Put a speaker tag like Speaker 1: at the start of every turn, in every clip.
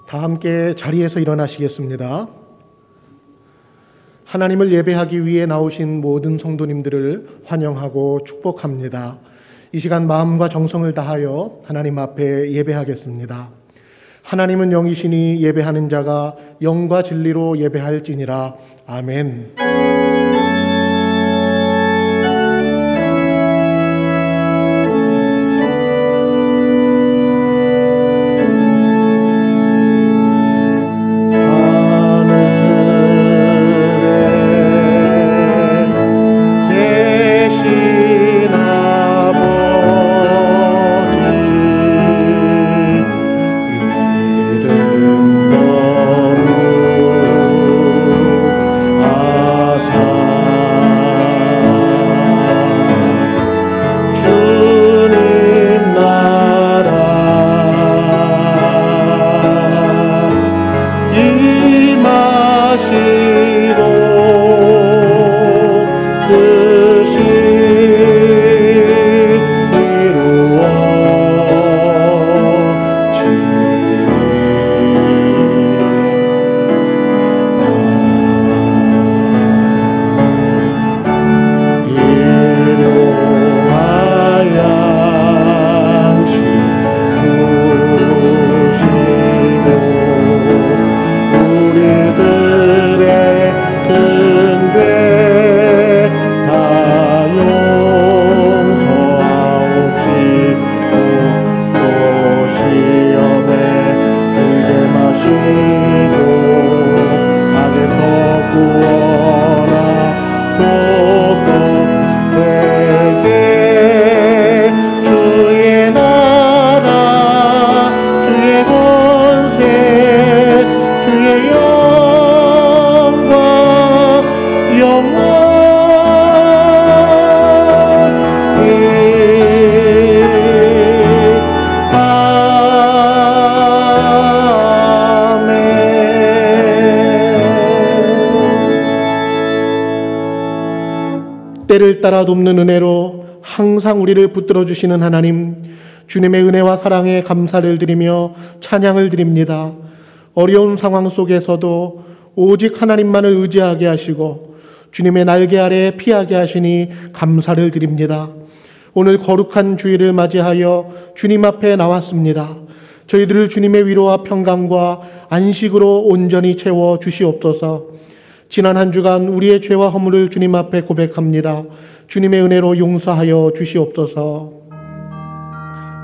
Speaker 1: 다 함께 자리에서 일어나시겠습니다. 하나님을 예배하기 위해 나오신 모든 성도님들을 환영하고 축복합니다. 이 시간 마음과 정성을 다하여 하나님 앞에 예배하겠습니다. 하나님은 영이시니 예배하는 자가 영과 진리로 예배할지니라. 아멘. 때를 따라 돕는 은혜로 항상 우리를 붙들어 주시는 하나님, 주님의 은혜와 사랑에 감사를 드리며 찬양을 드립니다. 어려운 상황 속에서도 오직 하나님만을 의지하게 하시고 주님의 날개 아래 피하게 하시니 감사를 드립니다. 오늘 거룩한 주일을 맞이하여 주님 앞에 나왔습니다. 저희들을 주님의 위로와 평강과 안식으로 온전히 채워 주시옵소서. 지난 한 주간 우리의 죄와 허물을 주님 앞에 고백합니다. 주님의 은혜로 용서하여 주시옵소서.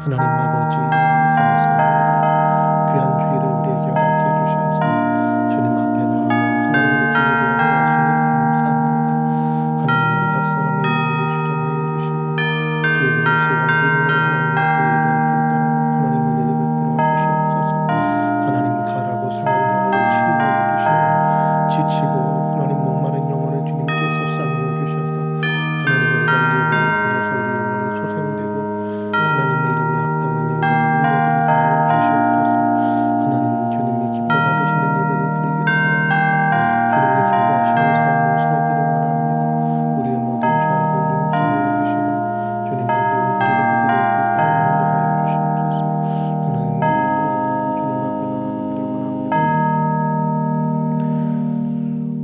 Speaker 1: 하나님 아버지 감사합니다. 귀한 주일을 우리에게 허락해 주셔서 주님 앞에 나와 하나님을 예배하게 하시니 감사합니다. 하나님 우리 각 사람의 영혼을 주장하여 주시고 저희들의 시간 믿음으로 하나님 앞에 예배할 수 있도록 하나님 은혜를 베풀어 주시옵소서. 하나님 가라고 상한 영혼을 치유하여 주시고 지치고 하나님 목마른 영혼을 주님께서 싸매어 주셔서 하나님 우리가 예배를 통해서 우리 영혼이 소생되고 하나님의 이름에 합당한 영광을 올려드리게 하여 주시옵소서. 하나님 주님이 기뻐 받으시는 예배를 드리기를 원합니다. 주님이 기뻐하시는 삶을 살기를 원합니다. 우리의 모든 죄악을 용서하여 주시고 주님 앞에 온전히 보게 될 수 있도록 인도하여 주시옵소서. 하나님 우리가 주님 앞에 나아가기를 원합니다.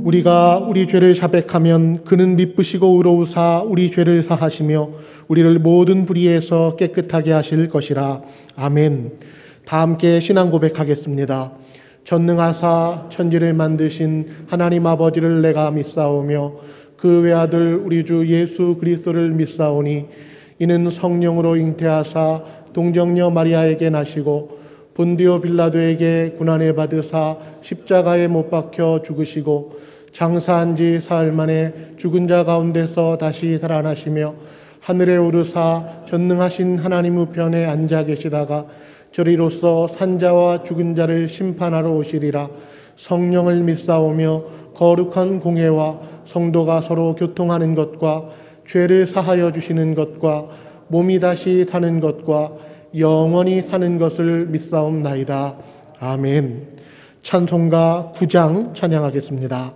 Speaker 1: 우리가 우리 죄를 자백하면 그는 미쁘시고 의로우사 우리 죄를 사하시며 우리를 모든 불의에서 깨끗하게 하실 것이라. 아멘. 다 함께 신앙 고백하겠습니다. 전능하사 천지를 만드신 하나님 아버지를 내가 믿사오며 그 외아들 우리 주 예수 그리스도를 믿사오니 이는 성령으로 잉태하사 동정녀 마리아에게 나시고 본디오 빌라도에게 고난을 받으사 십자가에 못 박혀 죽으시고 장사한 지 사흘 만에 죽은 자 가운데서 다시 살아나시며 하늘에 오르사 전능하신 하나님 우편에 앉아 계시다가 저리로서 산자와 죽은 자를 심판하러 오시리라. 성령을 믿사오며 거룩한 공회와 성도가 서로 교통하는 것과 죄를 사하여 주시는 것과 몸이 다시 사는 것과 영원히 사는 것을 믿사옵나이다. 아멘. 찬송가 9장 찬양하겠습니다.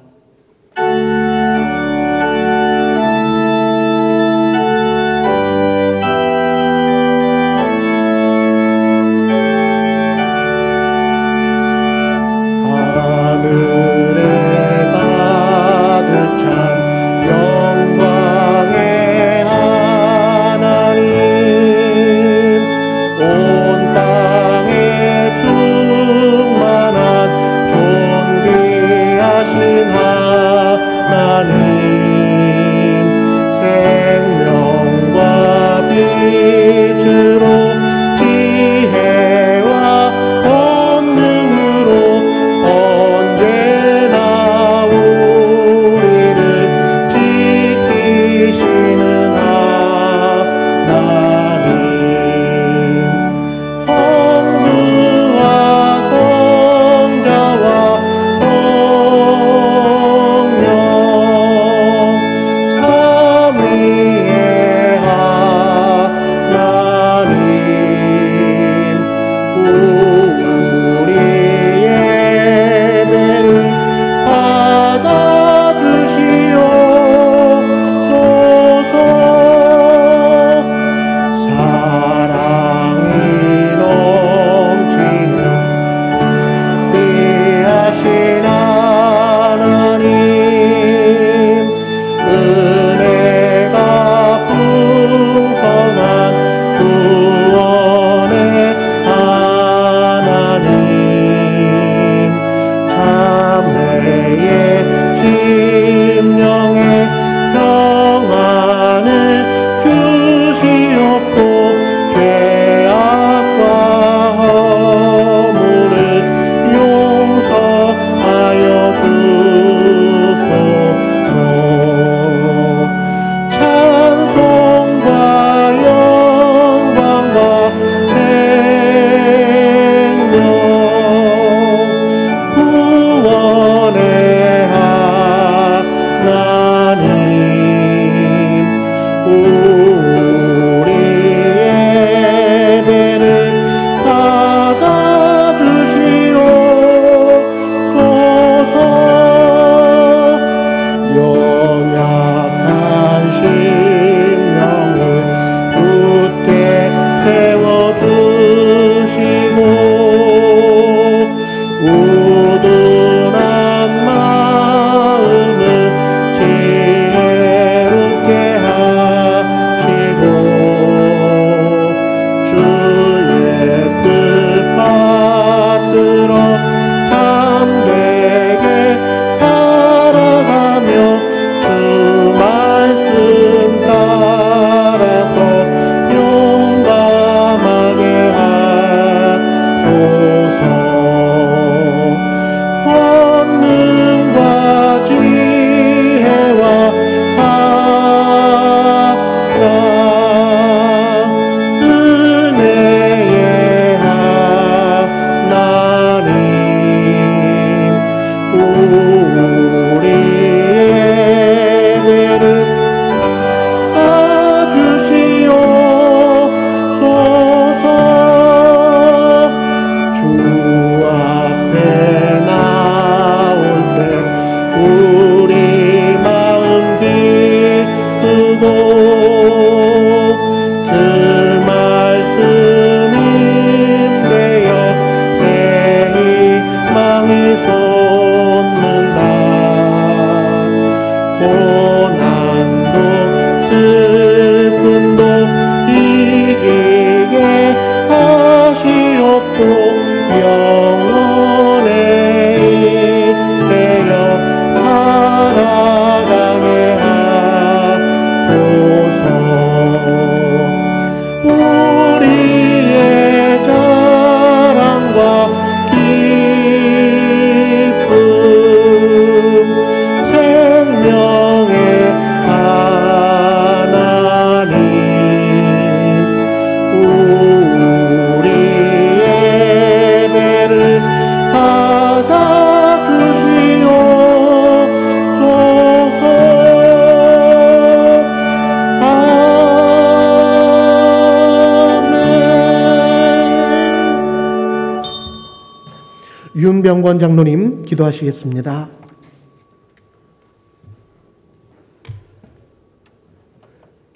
Speaker 1: 윤병권 장로님 기도하시겠습니다.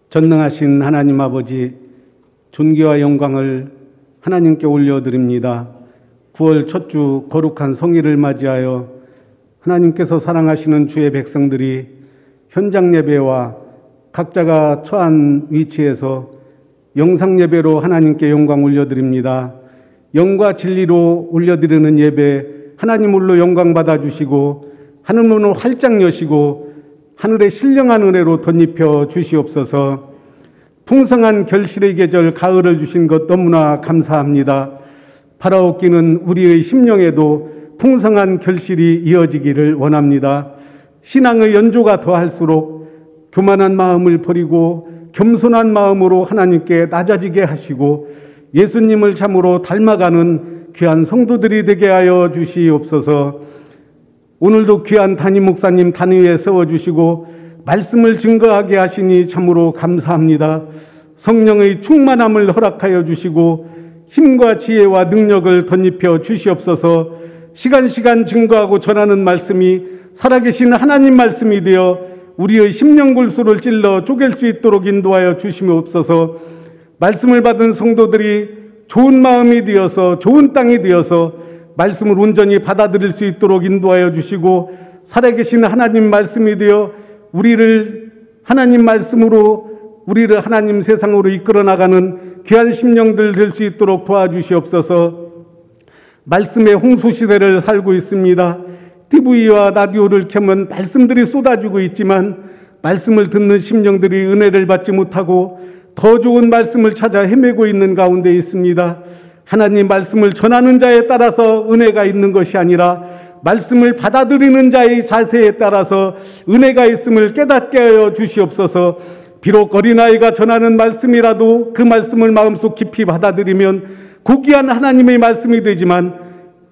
Speaker 2: 전능하신 하나님 아버지, 존귀와 영광을 하나님께 올려드립니다. 9월 첫 주 거룩한 성일을 맞이하여 하나님께서 사랑하시는 주의 백성들이 현장 예배와 각자가 처한 위치에서 영상 예배로 하나님께 영광 올려드립니다. 영과 진리로 올려드리는 예배, 하나님 홀로 영광 받아주시고 하늘 문을 활짝 여시고 하늘의 신령한 은혜로 덧입혀 주시옵소서. 풍성한 결실의 계절 가을을 주신 것 너무나 감사합니다. 바라옵기는 우리의 심령에도 풍성한 결실이 이어지기를 원합니다. 신앙의 연조가 더할수록 교만한 마음을 버리고 겸손한 마음으로 하나님께 낮아지게 하시고 예수님을 참으로 닮아가는 귀한 성도들이 되게 하여 주시옵소서. 오늘도 귀한 담임 목사님 단위에 세워주시고 말씀을 증거하게 하시니 참으로 감사합니다. 성령의 충만함을 허락하여 주시고 힘과 지혜와 능력을 덧입혀 주시옵소서. 시간 증거하고 전하는 말씀이 살아계신 하나님 말씀이 되어 우리의 심령골수를 찔러 쪼갤 수 있도록 인도하여 주시옵소서. 말씀을 받은 성도들이 좋은 마음이 되어서 좋은 땅이 되어서 말씀을 온전히 받아들일 수 있도록 인도하여 주시고 살아계신 하나님 말씀이 되어 우리를 하나님 말씀으로 우리를 하나님 세상으로 이끌어 나가는 귀한 심령들 될 수 있도록 도와주시옵소서. 말씀의 홍수 시대를 살고 있습니다. TV와 라디오를 켜면 말씀들이 쏟아지고 있지만 말씀을 듣는 심령들이 은혜를 받지 못하고 더 좋은 말씀을 찾아 헤매고 있는 가운데 있습니다. 하나님 말씀을 전하는 자에 따라서 은혜가 있는 것이 아니라 말씀을 받아들이는 자의 자세에 따라서 은혜가 있음을 깨닫게 하여 주시옵소서. 비록 어린아이가 전하는 말씀이라도 그 말씀을 마음속 깊이 받아들이면 고귀한 하나님의 말씀이 되지만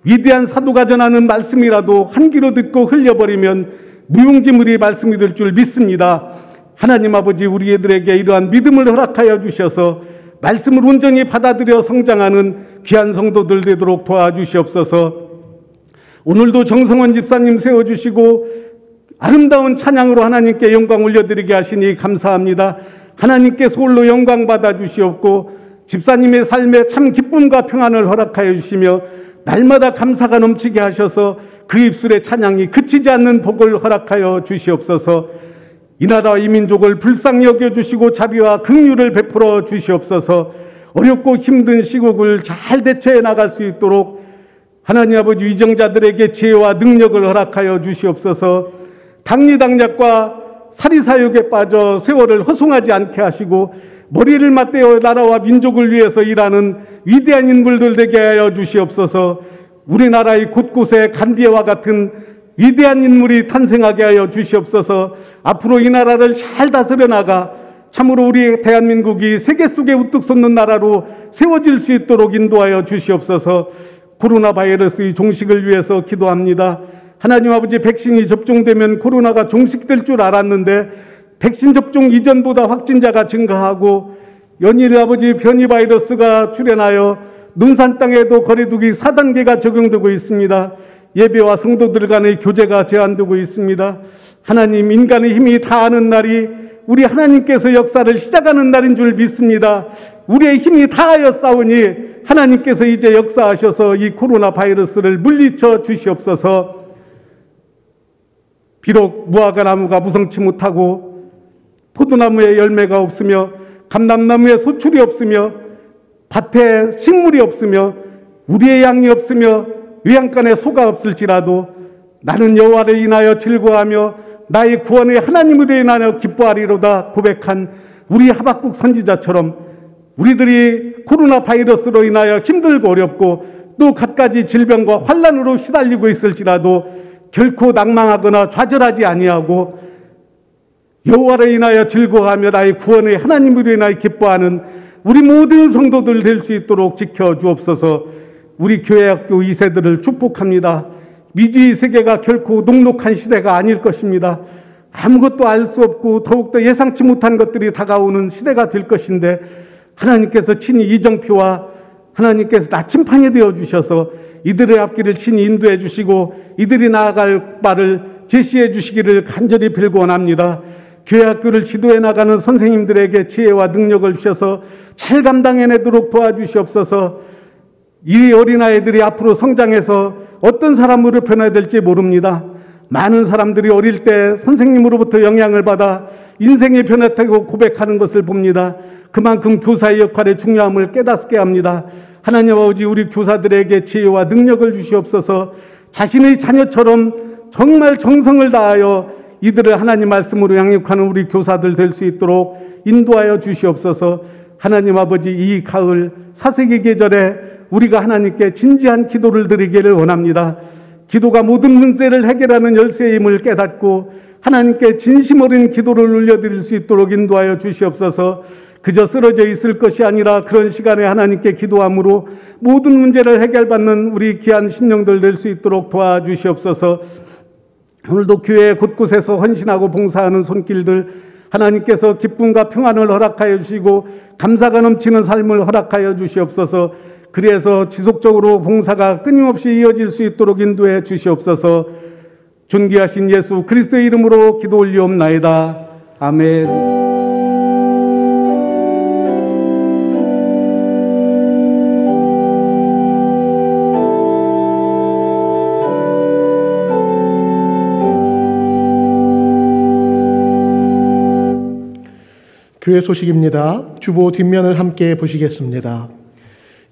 Speaker 2: 위대한 사도가 전하는 말씀이라도 한 귀로 듣고 흘려버리면 무용지물이 말씀이 될 줄 믿습니다. 하나님 아버지, 우리 애들에게 이러한 믿음을 허락하여 주셔서 말씀을 온전히 받아들여 성장하는 귀한 성도들 되도록 도와주시옵소서. 오늘도 정성원 집사님 세워주시고 아름다운 찬양으로 하나님께 영광 올려드리게 하시니 감사합니다. 하나님께서 홀로 영광 받아주시옵고 집사님의 삶에 참 기쁨과 평안을 허락하여 주시며 날마다 감사가 넘치게 하셔서 그 입술의 찬양이 그치지 않는 복을 허락하여 주시옵소서. 이 나라와 이 민족을 불쌍히 여겨주시고 자비와 긍휼을 베풀어 주시옵소서. 어렵고 힘든 시국을 잘 대처해 나갈 수 있도록 하나님 아버지 위정자들에게 지혜와 능력을 허락하여 주시옵소서. 당리당략과 사리사욕에 빠져 세월을 허송하지 않게 하시고 머리를 맞대어 나라와 민족을 위해서 일하는 위대한 인물들 되게 하여 주시옵소서. 우리나라의 곳곳에 간디와 같은 위대한 인물이 탄생하게 하여 주시옵소서. 앞으로 이 나라를 잘 다스려 나가 참으로 우리 대한민국이 세계 속에 우뚝 솟는 나라로 세워질 수 있도록 인도하여 주시옵소서. 코로나 바이러스의 종식을 위해서 기도합니다. 하나님 아버지, 백신이 접종되면 코로나가 종식될 줄 알았는데 백신 접종 이전보다 확진자가 증가하고 연일 아버지 변이 바이러스가 출현하여 눈산 땅에도 거리두기 4단계가 적용되고 있습니다. 예배와 성도들 간의 교제가 제한되고 있습니다. 하나님, 인간의 힘이 다하는 날이 우리 하나님께서 역사를 시작하는 날인 줄 믿습니다. 우리의 힘이 다하여 싸우니 하나님께서 이제 역사하셔서 이 코로나 바이러스를 물리쳐 주시옵소서. 비록 무화과 나무가 무성치 못하고 포도나무에 열매가 없으며 감람나무에 소출이 없으며 밭에 식물이 없으며 우리의 양이 없으며 외양간에 소가 없을지라도 나는 여호와를 인하여 즐거워하며 나의 구원의 하나님을 인하여 기뻐하리로다 고백한 우리 하박국 선지자처럼 우리들이 코로나 바이러스로 인하여 힘들고 어렵고 또 갖가지 질병과 환난으로 시달리고 있을지라도 결코 낭망하거나 좌절하지 아니하고 여호와를 인하여 즐거워하며 나의 구원의 하나님을 인하여 기뻐하는 우리 모든 성도들 될 수 있도록 지켜주옵소서. 우리 교회학교 2세들을 축복합니다. 미지의 세계가 결코 녹록한 시대가 아닐 것입니다. 아무것도 알 수 없고 더욱더 예상치 못한 것들이 다가오는 시대가 될 것인데 하나님께서 친히 이정표와 하나님께서 나침판이 되어주셔서 이들의 앞길을 친히 인도해 주시고 이들이 나아갈 바를 제시해 주시기를 간절히 빌고 원합니다. 교회 학교를 지도해 나가는 선생님들에게 지혜와 능력을 주셔서 잘 감당해내도록 도와주시옵소서. 이 어린아이들이 앞으로 성장해서 어떤 사람으로 변화될지 모릅니다. 많은 사람들이 어릴 때 선생님으로부터 영향을 받아 인생이 변했다고 고백하는 것을 봅니다. 그만큼 교사의 역할의 중요함을 깨닫게 합니다. 하나님 아버지, 우리 교사들에게 지혜와 능력을 주시옵소서. 자신의 자녀처럼 정말 정성을 다하여 이들을 하나님 말씀으로 양육하는 우리 교사들 될 수 있도록 인도하여 주시옵소서. 하나님 아버지, 이 가을 사색의 계절에 우리가 하나님께 진지한 기도를 드리기를 원합니다. 기도가 모든 문제를 해결하는 열쇠임을 깨닫고 하나님께 진심 어린 기도를 올려드릴 수 있도록 인도하여 주시옵소서. 그저 쓰러져 있을 것이 아니라 그런 시간에 하나님께 기도함으로 모든 문제를 해결받는 우리 귀한 심령들 될 수 있도록 도와주시옵소서. 오늘도 교회 곳곳에서 헌신하고 봉사하는 손길들 하나님께서 기쁨과 평안을 허락하여 주시고 감사가 넘치는 삶을 허락하여 주시옵소서. 그래서 지속적으로 봉사가 끊임없이 이어질 수 있도록 인도해 주시옵소서. 존귀하신 예수 그리스도의 이름으로 기도 올리옵나이다. 아멘.
Speaker 1: 교회 소식입니다. 주보 뒷면을 함께 보시겠습니다.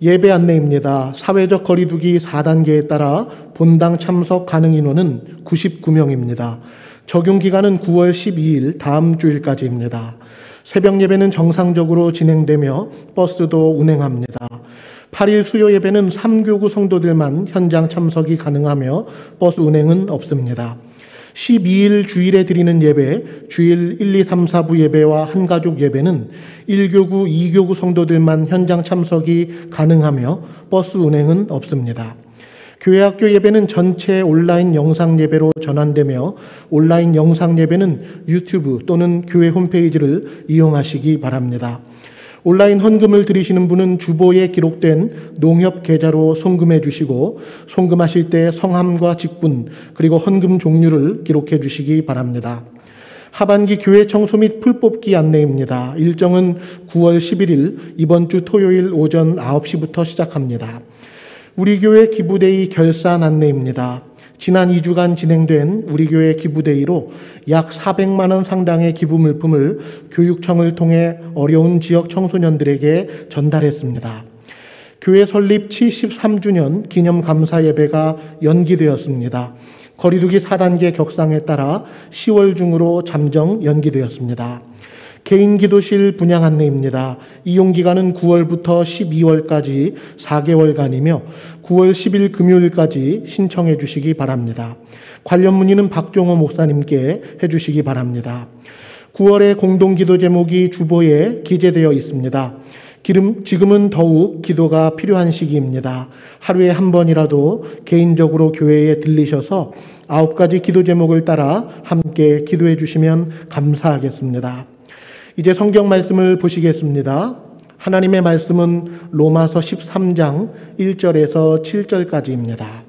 Speaker 1: 예배 안내입니다. 사회적 거리두기 4단계에 따라 본당 참석 가능 인원은 99명입니다. 적용 기간은 9월 12일 다음 주일까지입니다. 새벽 예배는 정상적으로 진행되며 버스도 운행합니다. 8일 수요 예배는 3교구 성도들만 현장 참석이 가능하며 버스 운행은 없습니다. 12일 주일에 드리는 예배, 주일 1, 2, 3, 4부 예배와 한가족 예배는 1교구, 2교구 성도들만 현장 참석이 가능하며 버스 운행은 없습니다. 교회학교 예배는 전체 온라인 영상 예배로 전환되며 온라인 영상 예배는 유튜브 또는 교회 홈페이지를 이용하시기 바랍니다. 온라인 헌금을 드리시는 분은 주보에 기록된 농협 계좌로 송금해 주시고 송금하실 때 성함과 직분 그리고 헌금 종류를 기록해 주시기 바랍니다. 하반기 교회 청소 및 풀 뽑기 안내입니다. 일정은 9월 11일 이번 주 토요일 오전 9시부터 시작합니다. 우리 교회 기부데이 결산 안내입니다. 지난 2주간 진행된 우리 교회 기부데이로 약 400만 원 상당의 기부 물품을 교육청을 통해 어려운 지역 청소년들에게 전달했습니다. 교회 설립 73주년 기념 감사 예배가 연기되었습니다. 거리두기 4단계 격상에 따라 10월 중으로 잠정 연기되었습니다. 개인 기도실 분양 안내입니다. 이용 기간은 9월부터 12월까지 4개월간이며 9월 10일 금요일까지 신청해 주시기 바랍니다. 관련 문의는 박종호 목사님께 해 주시기 바랍니다. 9월의 공동기도 제목이 주보에 기재되어 있습니다. 지금은 더욱 기도가 필요한 시기입니다. 하루에 한 번이라도 개인적으로 교회에 들리셔서 9가지 기도 제목을 따라 함께 기도해 주시면 감사하겠습니다. 이제 성경 말씀을 보시겠습니다. 하나님의 말씀은 로마서 13장 1절에서 7절까지입니다.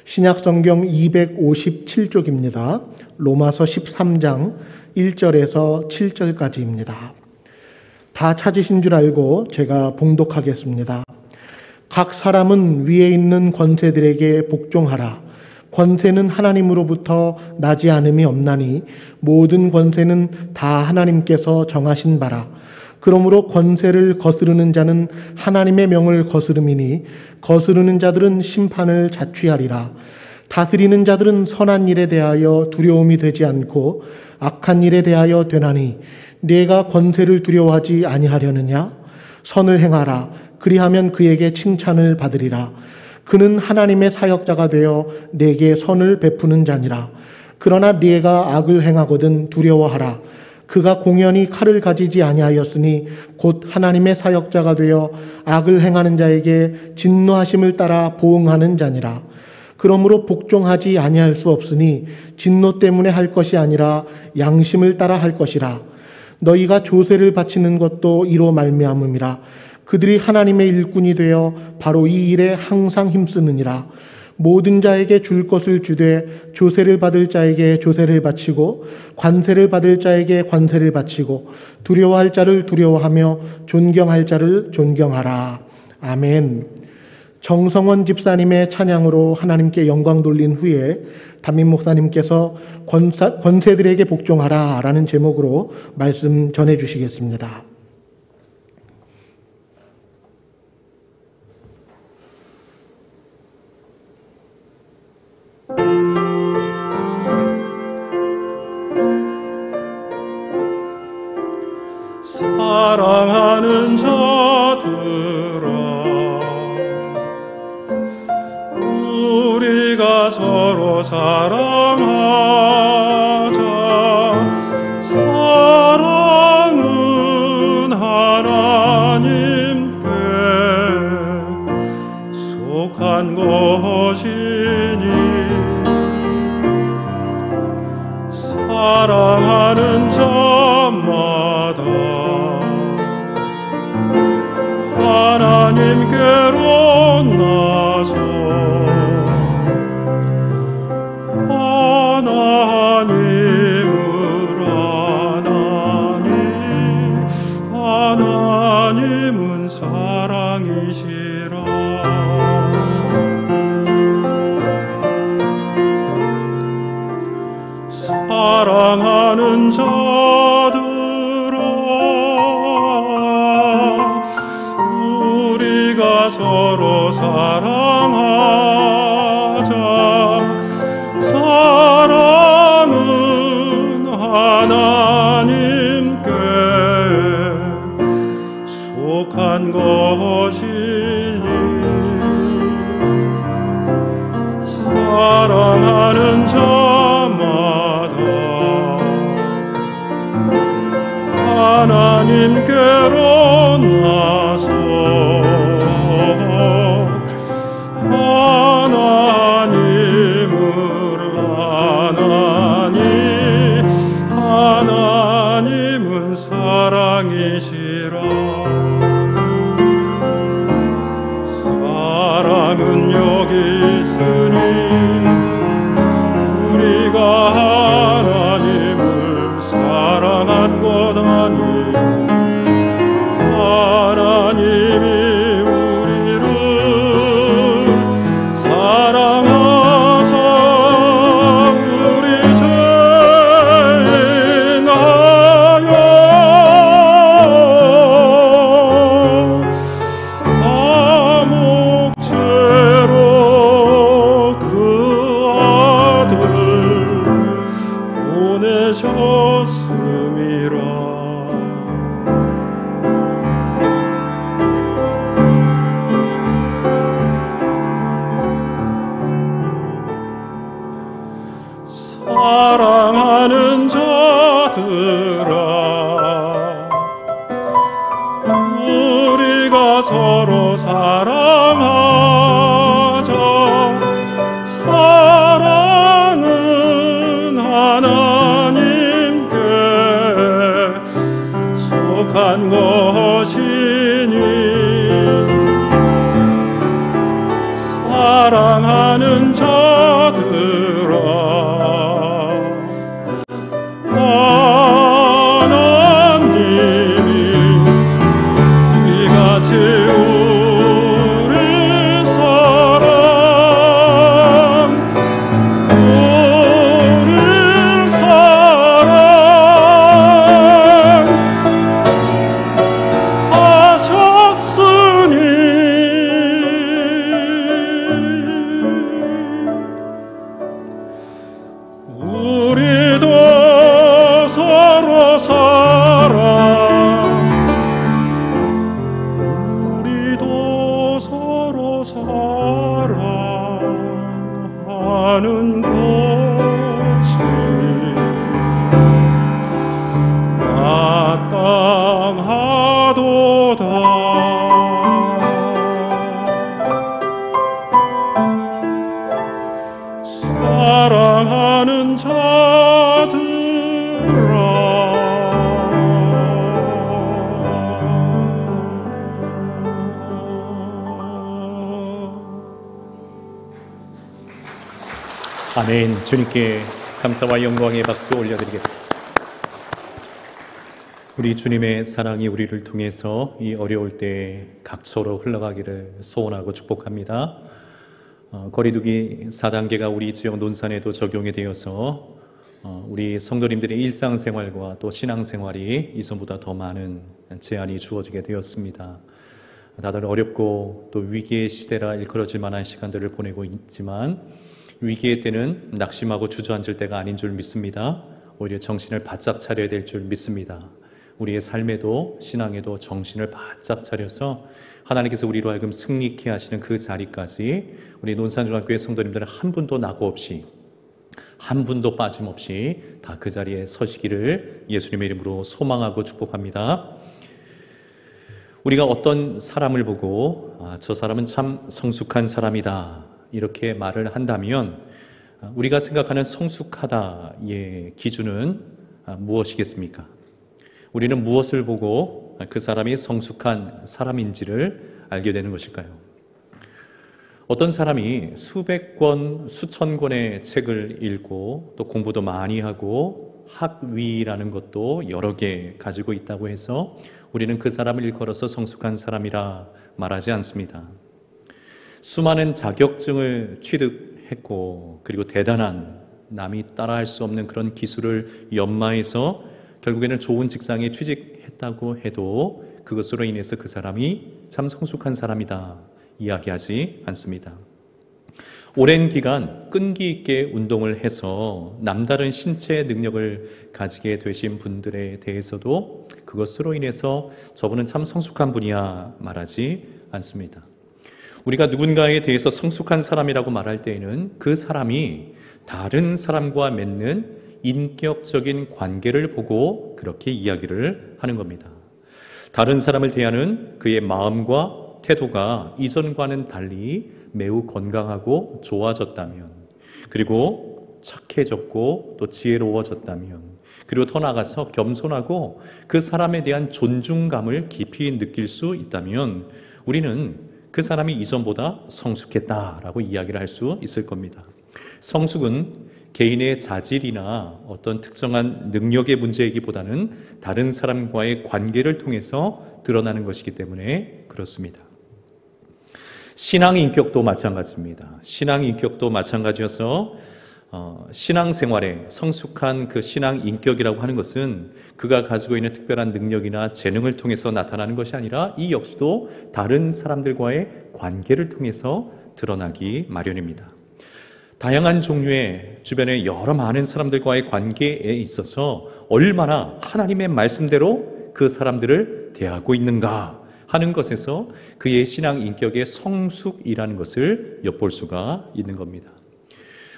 Speaker 1: 신약성경 257쪽입니다. 로마서 13장 1절에서 7절까지입니다. 다 찾으신 줄 알고 제가 봉독하겠습니다. 각 사람은 위에 있는 권세들에게 복종하라. 권세는 하나님으로부터 나지 않음이 없나니 모든 권세는 다 하나님께서 정하신 바라. 그러므로 권세를 거스르는 자는 하나님의 명을 거스름이니 거스르는 자들은 심판을 자취하리라. 다스리는 자들은 선한 일에 대하여 두려움이 되지 않고 악한 일에 대하여 되나니 네가 권세를 두려워하지 아니하려느냐? 선을 행하라. 그리하면 그에게 칭찬을 받으리라. 그는 하나님의 사역자가 되어 내게 선을 베푸는 자니라. 그러나 네가 악을 행하거든 두려워하라. 그가 공연히 칼을 가지지 아니하였으니 곧 하나님의 사역자가 되어 악을 행하는 자에게 진노하심을 따라 보응하는 자니라. 그러므로 복종하지 아니할 수 없으니 진노 때문에 할 것이 아니라 양심을 따라 할 것이라. 너희가 조세를 바치는 것도 이로 말미암음이라. 그들이 하나님의 일꾼이 되어 바로 이 일에 항상 힘쓰느니라. 모든 자에게 줄 것을 주되 조세를 받을 자에게 조세를 바치고 관세를 받을 자에게 관세를 바치고 두려워할 자를 두려워하며 존경할 자를 존경하라. 아멘. 정성원 집사님의 찬양으로 하나님께 영광 돌린 후에 담임 목사님께서 권세들에게 복종하라 라는 제목으로 말씀 전해 주시겠습니다.
Speaker 3: 사랑하는 자들아, 우리가 서로 사랑하자. 사랑은 하나님께 속한 것이니 사랑하는 자마다 하나님께로 나서 하나님은 사랑이시라. 사랑하는 자들아, 우리가 서로 사랑하자. 사랑은 하나님께 속한 것이니 사랑하는 자마다 하나님께로 나서 하나님은 사랑이시라. 사랑은 여기 있으니 우리가 하나님을 사랑한 것 아니요 하나님이 우리를 사랑하사 우리 죄인하여 감옥죄로 그 아들을 보내셨음이라. 사랑하는 자들아, 우리가 서로 사랑하자. 사랑은 하나님께 속한 것이니 사랑하는 자들아, 하나님이 이같이 우리 우리도 서로 사랑하는 것이 마땅하도다. 사랑하는 자들아,
Speaker 4: 아멘. 주님께 감사와 영광의 박수 올려드리겠습니다. 우리 주님의 사랑이 우리를 통해서 이 어려울 때 각처로 흘러가기를 소원하고 축복합니다. 거리두기 4단계가 우리 지역 논산에도 적용이 되어서 우리 성도님들의 일상생활과 또 신앙생활이 이전보다 더 많은 제한이 주어지게 되었습니다. 다들 어렵고 또 위기의 시대라 일컬어질 만한 시간들을 보내고 있지만 위기의 때는 낙심하고 주저앉을 때가 아닌 줄 믿습니다. 오히려 정신을 바짝 차려야 될 줄 믿습니다. 우리의 삶에도 신앙에도 정신을 바짝 차려서 하나님께서 우리로 하여금 승리케 하시는 그 자리까지 우리 논산중학교의 성도님들은 한 분도 낙오 없이 한 분도 빠짐없이 다 그 자리에 서시기를 예수님의 이름으로 소망하고 축복합니다. 우리가 어떤 사람을 보고 저 사람은 참 성숙한 사람이다 이렇게 말을 한다면 우리가 생각하는 성숙하다의 기준은 무엇이겠습니까? 우리는 무엇을 보고 그 사람이 성숙한 사람인지를 알게 되는 것일까요? 어떤 사람이 수백 권, 수천 권의 책을 읽고 또 공부도 많이 하고 학위라는 것도 여러 개 가지고 있다고 해서 우리는 그 사람을 일컬어서 성숙한 사람이라 말하지 않습니다. 수많은 자격증을 취득했고 그리고 대단한 남이 따라할 수 없는 그런 기술을 연마해서 결국에는 좋은 직장에 취직했다고 해도 그것으로 인해서 그 사람이 참 성숙한 사람이다 이야기하지 않습니다. 오랜 기간 끈기 있게 운동을 해서 남다른 신체 능력을 가지게 되신 분들에 대해서도 그것으로 인해서 저분은 참 성숙한 분이야 말하지 않습니다. 우리가 누군가에 대해서 성숙한 사람이라고 말할 때에는 그 사람이 다른 사람과 맺는 인격적인 관계를 보고 그렇게 이야기를 하는 겁니다. 다른 사람을 대하는 그의 마음과 태도가 이전과는 달리 매우 건강하고 좋아졌다면, 그리고 착해졌고 또 지혜로워졌다면, 그리고 더 나아가서 겸손하고 그 사람에 대한 존중감을 깊이 느낄 수 있다면 우리는 그 사람이 이전보다 성숙했다라고 이야기를 할 수 있을 겁니다. 성숙은 개인의 자질이나 어떤 특정한 능력의 문제이기보다는 다른 사람과의 관계를 통해서 드러나는 것이기 때문에 그렇습니다. 신앙 인격도 마찬가지입니다. 신앙 인격도 마찬가지여서 신앙생활에 성숙한 그 신앙 인격이라고 하는 것은 그가 가지고 있는 특별한 능력이나 재능을 통해서 나타나는 것이 아니라 이 역시도 다른 사람들과의 관계를 통해서 드러나기 마련입니다. 다양한 종류의 주변의 여러 많은 사람들과의 관계에 있어서 얼마나 하나님의 말씀대로 그 사람들을 대하고 있는가 하는 것에서 그의 신앙 인격의 성숙이라는 것을 엿볼 수가 있는 겁니다.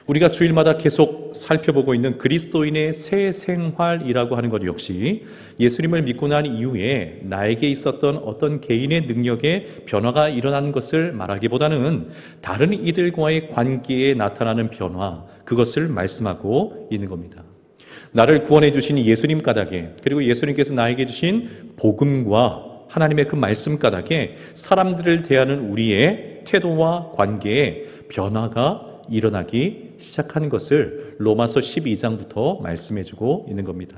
Speaker 4: 우리가 주일마다 계속 살펴보고 있는 그리스도인의 새 생활이라고 하는 것 역시 예수님을 믿고 난 이후에 나에게 있었던 어떤 개인의 능력에 변화가 일어나는 것을 말하기보다는 다른 이들과의 관계에 나타나는 변화, 그것을 말씀하고 있는 겁니다. 나를 구원해 주신 예수님 까닭에, 그리고 예수님께서 나에게 주신 복음과 하나님의 그 말씀 까닭에 사람들을 대하는 우리의 태도와 관계에 변화가 일어나기 시작하는 것을 로마서 12장부터 말씀해주고 있는 겁니다.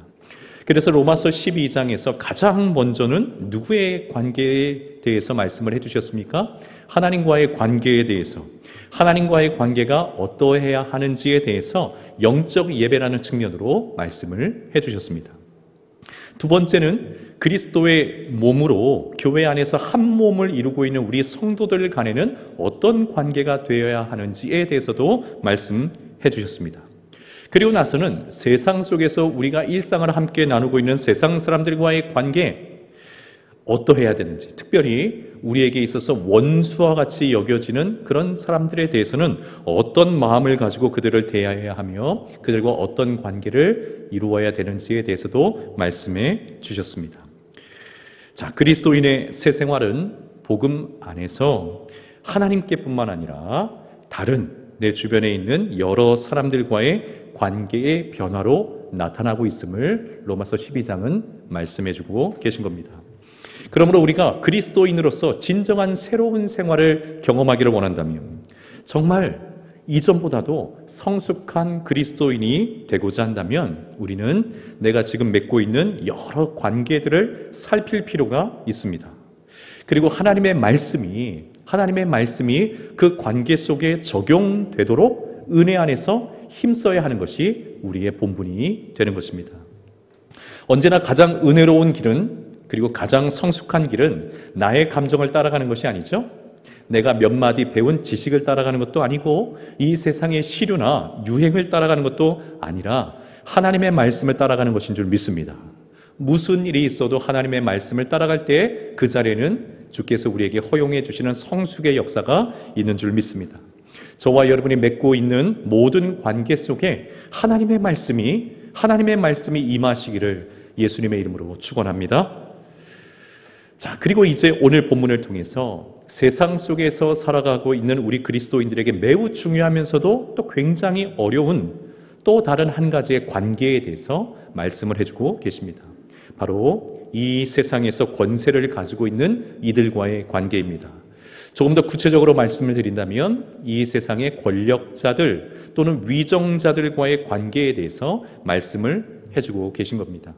Speaker 4: 그래서 로마서 12장에서 가장 먼저는 누구의 관계에 대해서 말씀을 해주셨습니까? 하나님과의 관계에 대해서, 하나님과의 관계가 어떠해야 하는지에 대해서 영적 예배라는 측면으로 말씀을 해주셨습니다. 두 번째는 그리스도의 몸으로 교회 안에서 한 몸을 이루고 있는 우리 성도들 간에는 어떤 관계가 되어야 하는지에 대해서도 말씀해 주셨습니다. 그리고 나서는 세상 속에서 우리가 일상을 함께 나누고 있는 세상 사람들과의 관계 어떠해야 되는지, 특별히 우리에게 있어서 원수와 같이 여겨지는 그런 사람들에 대해서는 어떤 마음을 가지고 그들을 대해야 하며 그들과 어떤 관계를 이루어야 되는지에 대해서도 말씀해 주셨습니다. 자, 그리스도인의 새 생활은 복음 안에서 하나님께뿐만 아니라 다른 내 주변에 있는 여러 사람들과의 관계의 변화로 나타나고 있음을 로마서 12장은 말씀해주고 계신 겁니다. 그러므로 우리가 그리스도인으로서 진정한 새로운 생활을 경험하기를 원한다면 정말 이전보다도 성숙한 그리스도인이 되고자 한다면 우리는 내가 지금 맺고 있는 여러 관계들을 살필 필요가 있습니다. 그리고 하나님의 말씀이 그 관계 속에 적용되도록 은혜 안에서 힘써야 하는 것이 우리의 본분이 되는 것입니다. 언제나 가장 은혜로운 길은, 그리고 가장 성숙한 길은 나의 감정을 따라가는 것이 아니죠. 내가 몇 마디 배운 지식을 따라가는 것도 아니고 이 세상의 시류나 유행을 따라가는 것도 아니라 하나님의 말씀을 따라가는 것인 줄 믿습니다. 무슨 일이 있어도 하나님의 말씀을 따라갈 때 그 자리에는 주께서 우리에게 허용해 주시는 성숙의 역사가 있는 줄 믿습니다. 저와 여러분이 맺고 있는 모든 관계 속에 하나님의 말씀이 임하시기를 예수님의 이름으로 축원합니다. 자, 그리고 이제 오늘 본문을 통해서 세상 속에서 살아가고 있는 우리 그리스도인들에게 매우 중요하면서도 또 굉장히 어려운 또 다른 한 가지의 관계에 대해서 말씀을 해주고 계십니다. 바로 이 세상에서 권세를 가지고 있는 이들과의 관계입니다. 조금 더 구체적으로 말씀을 드린다면 이 세상의 권력자들 또는 위정자들과의 관계에 대해서 말씀을 해주고 계신 겁니다.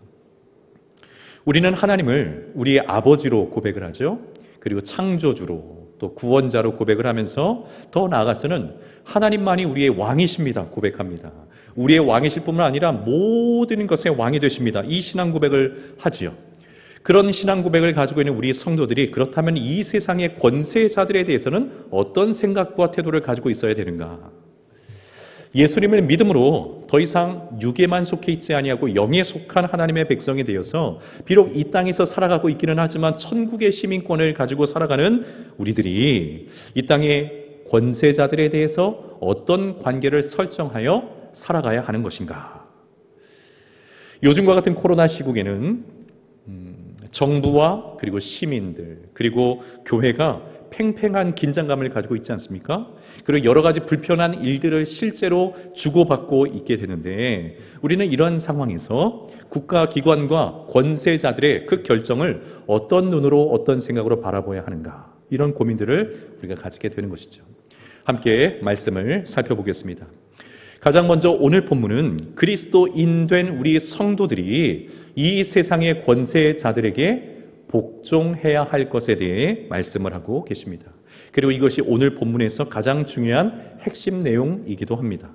Speaker 4: 우리는 하나님을 우리의 아버지로 고백을 하죠. 그리고 창조주로 또 구원자로 고백을 하면서 더 나아가서는 하나님만이 우리의 왕이십니다 고백합니다. 우리의 왕이실 뿐만 아니라 모든 것의 왕이 되십니다. 이 신앙 고백을 하지요. 그런 신앙 고백을 가지고 있는 우리 성도들이 그렇다면 이 세상의 권세자들에 대해서는 어떤 생각과 태도를 가지고 있어야 되는가? 예수님을 믿음으로 더 이상 육에만 속해 있지 아니하고 영에 속한 하나님의 백성이 되어서 비록 이 땅에서 살아가고 있기는 하지만 천국의 시민권을 가지고 살아가는 우리들이 이 땅의 권세자들에 대해서 어떤 관계를 설정하여 살아가야 하는 것인가? 요즘과 같은 코로나 시국에는 정부와 그리고 시민들 그리고 교회가 팽팽한 긴장감을 가지고 있지 않습니까? 그리고 여러 가지 불편한 일들을 실제로 주고받고 있게 되는데 우리는 이러한 상황에서 국가기관과 권세자들의 그 결정을 어떤 눈으로 어떤 생각으로 바라봐야 하는가? 이런 고민들을 우리가 가지게 되는 것이죠. 함께 말씀을 살펴보겠습니다. 가장 먼저 오늘 본문은 그리스도인 된 우리 성도들이 이 세상의 권세자들에게 복종해야 할 것에 대해 말씀을 하고 계십니다. 그리고 이것이 오늘 본문에서 가장 중요한 핵심 내용이기도 합니다.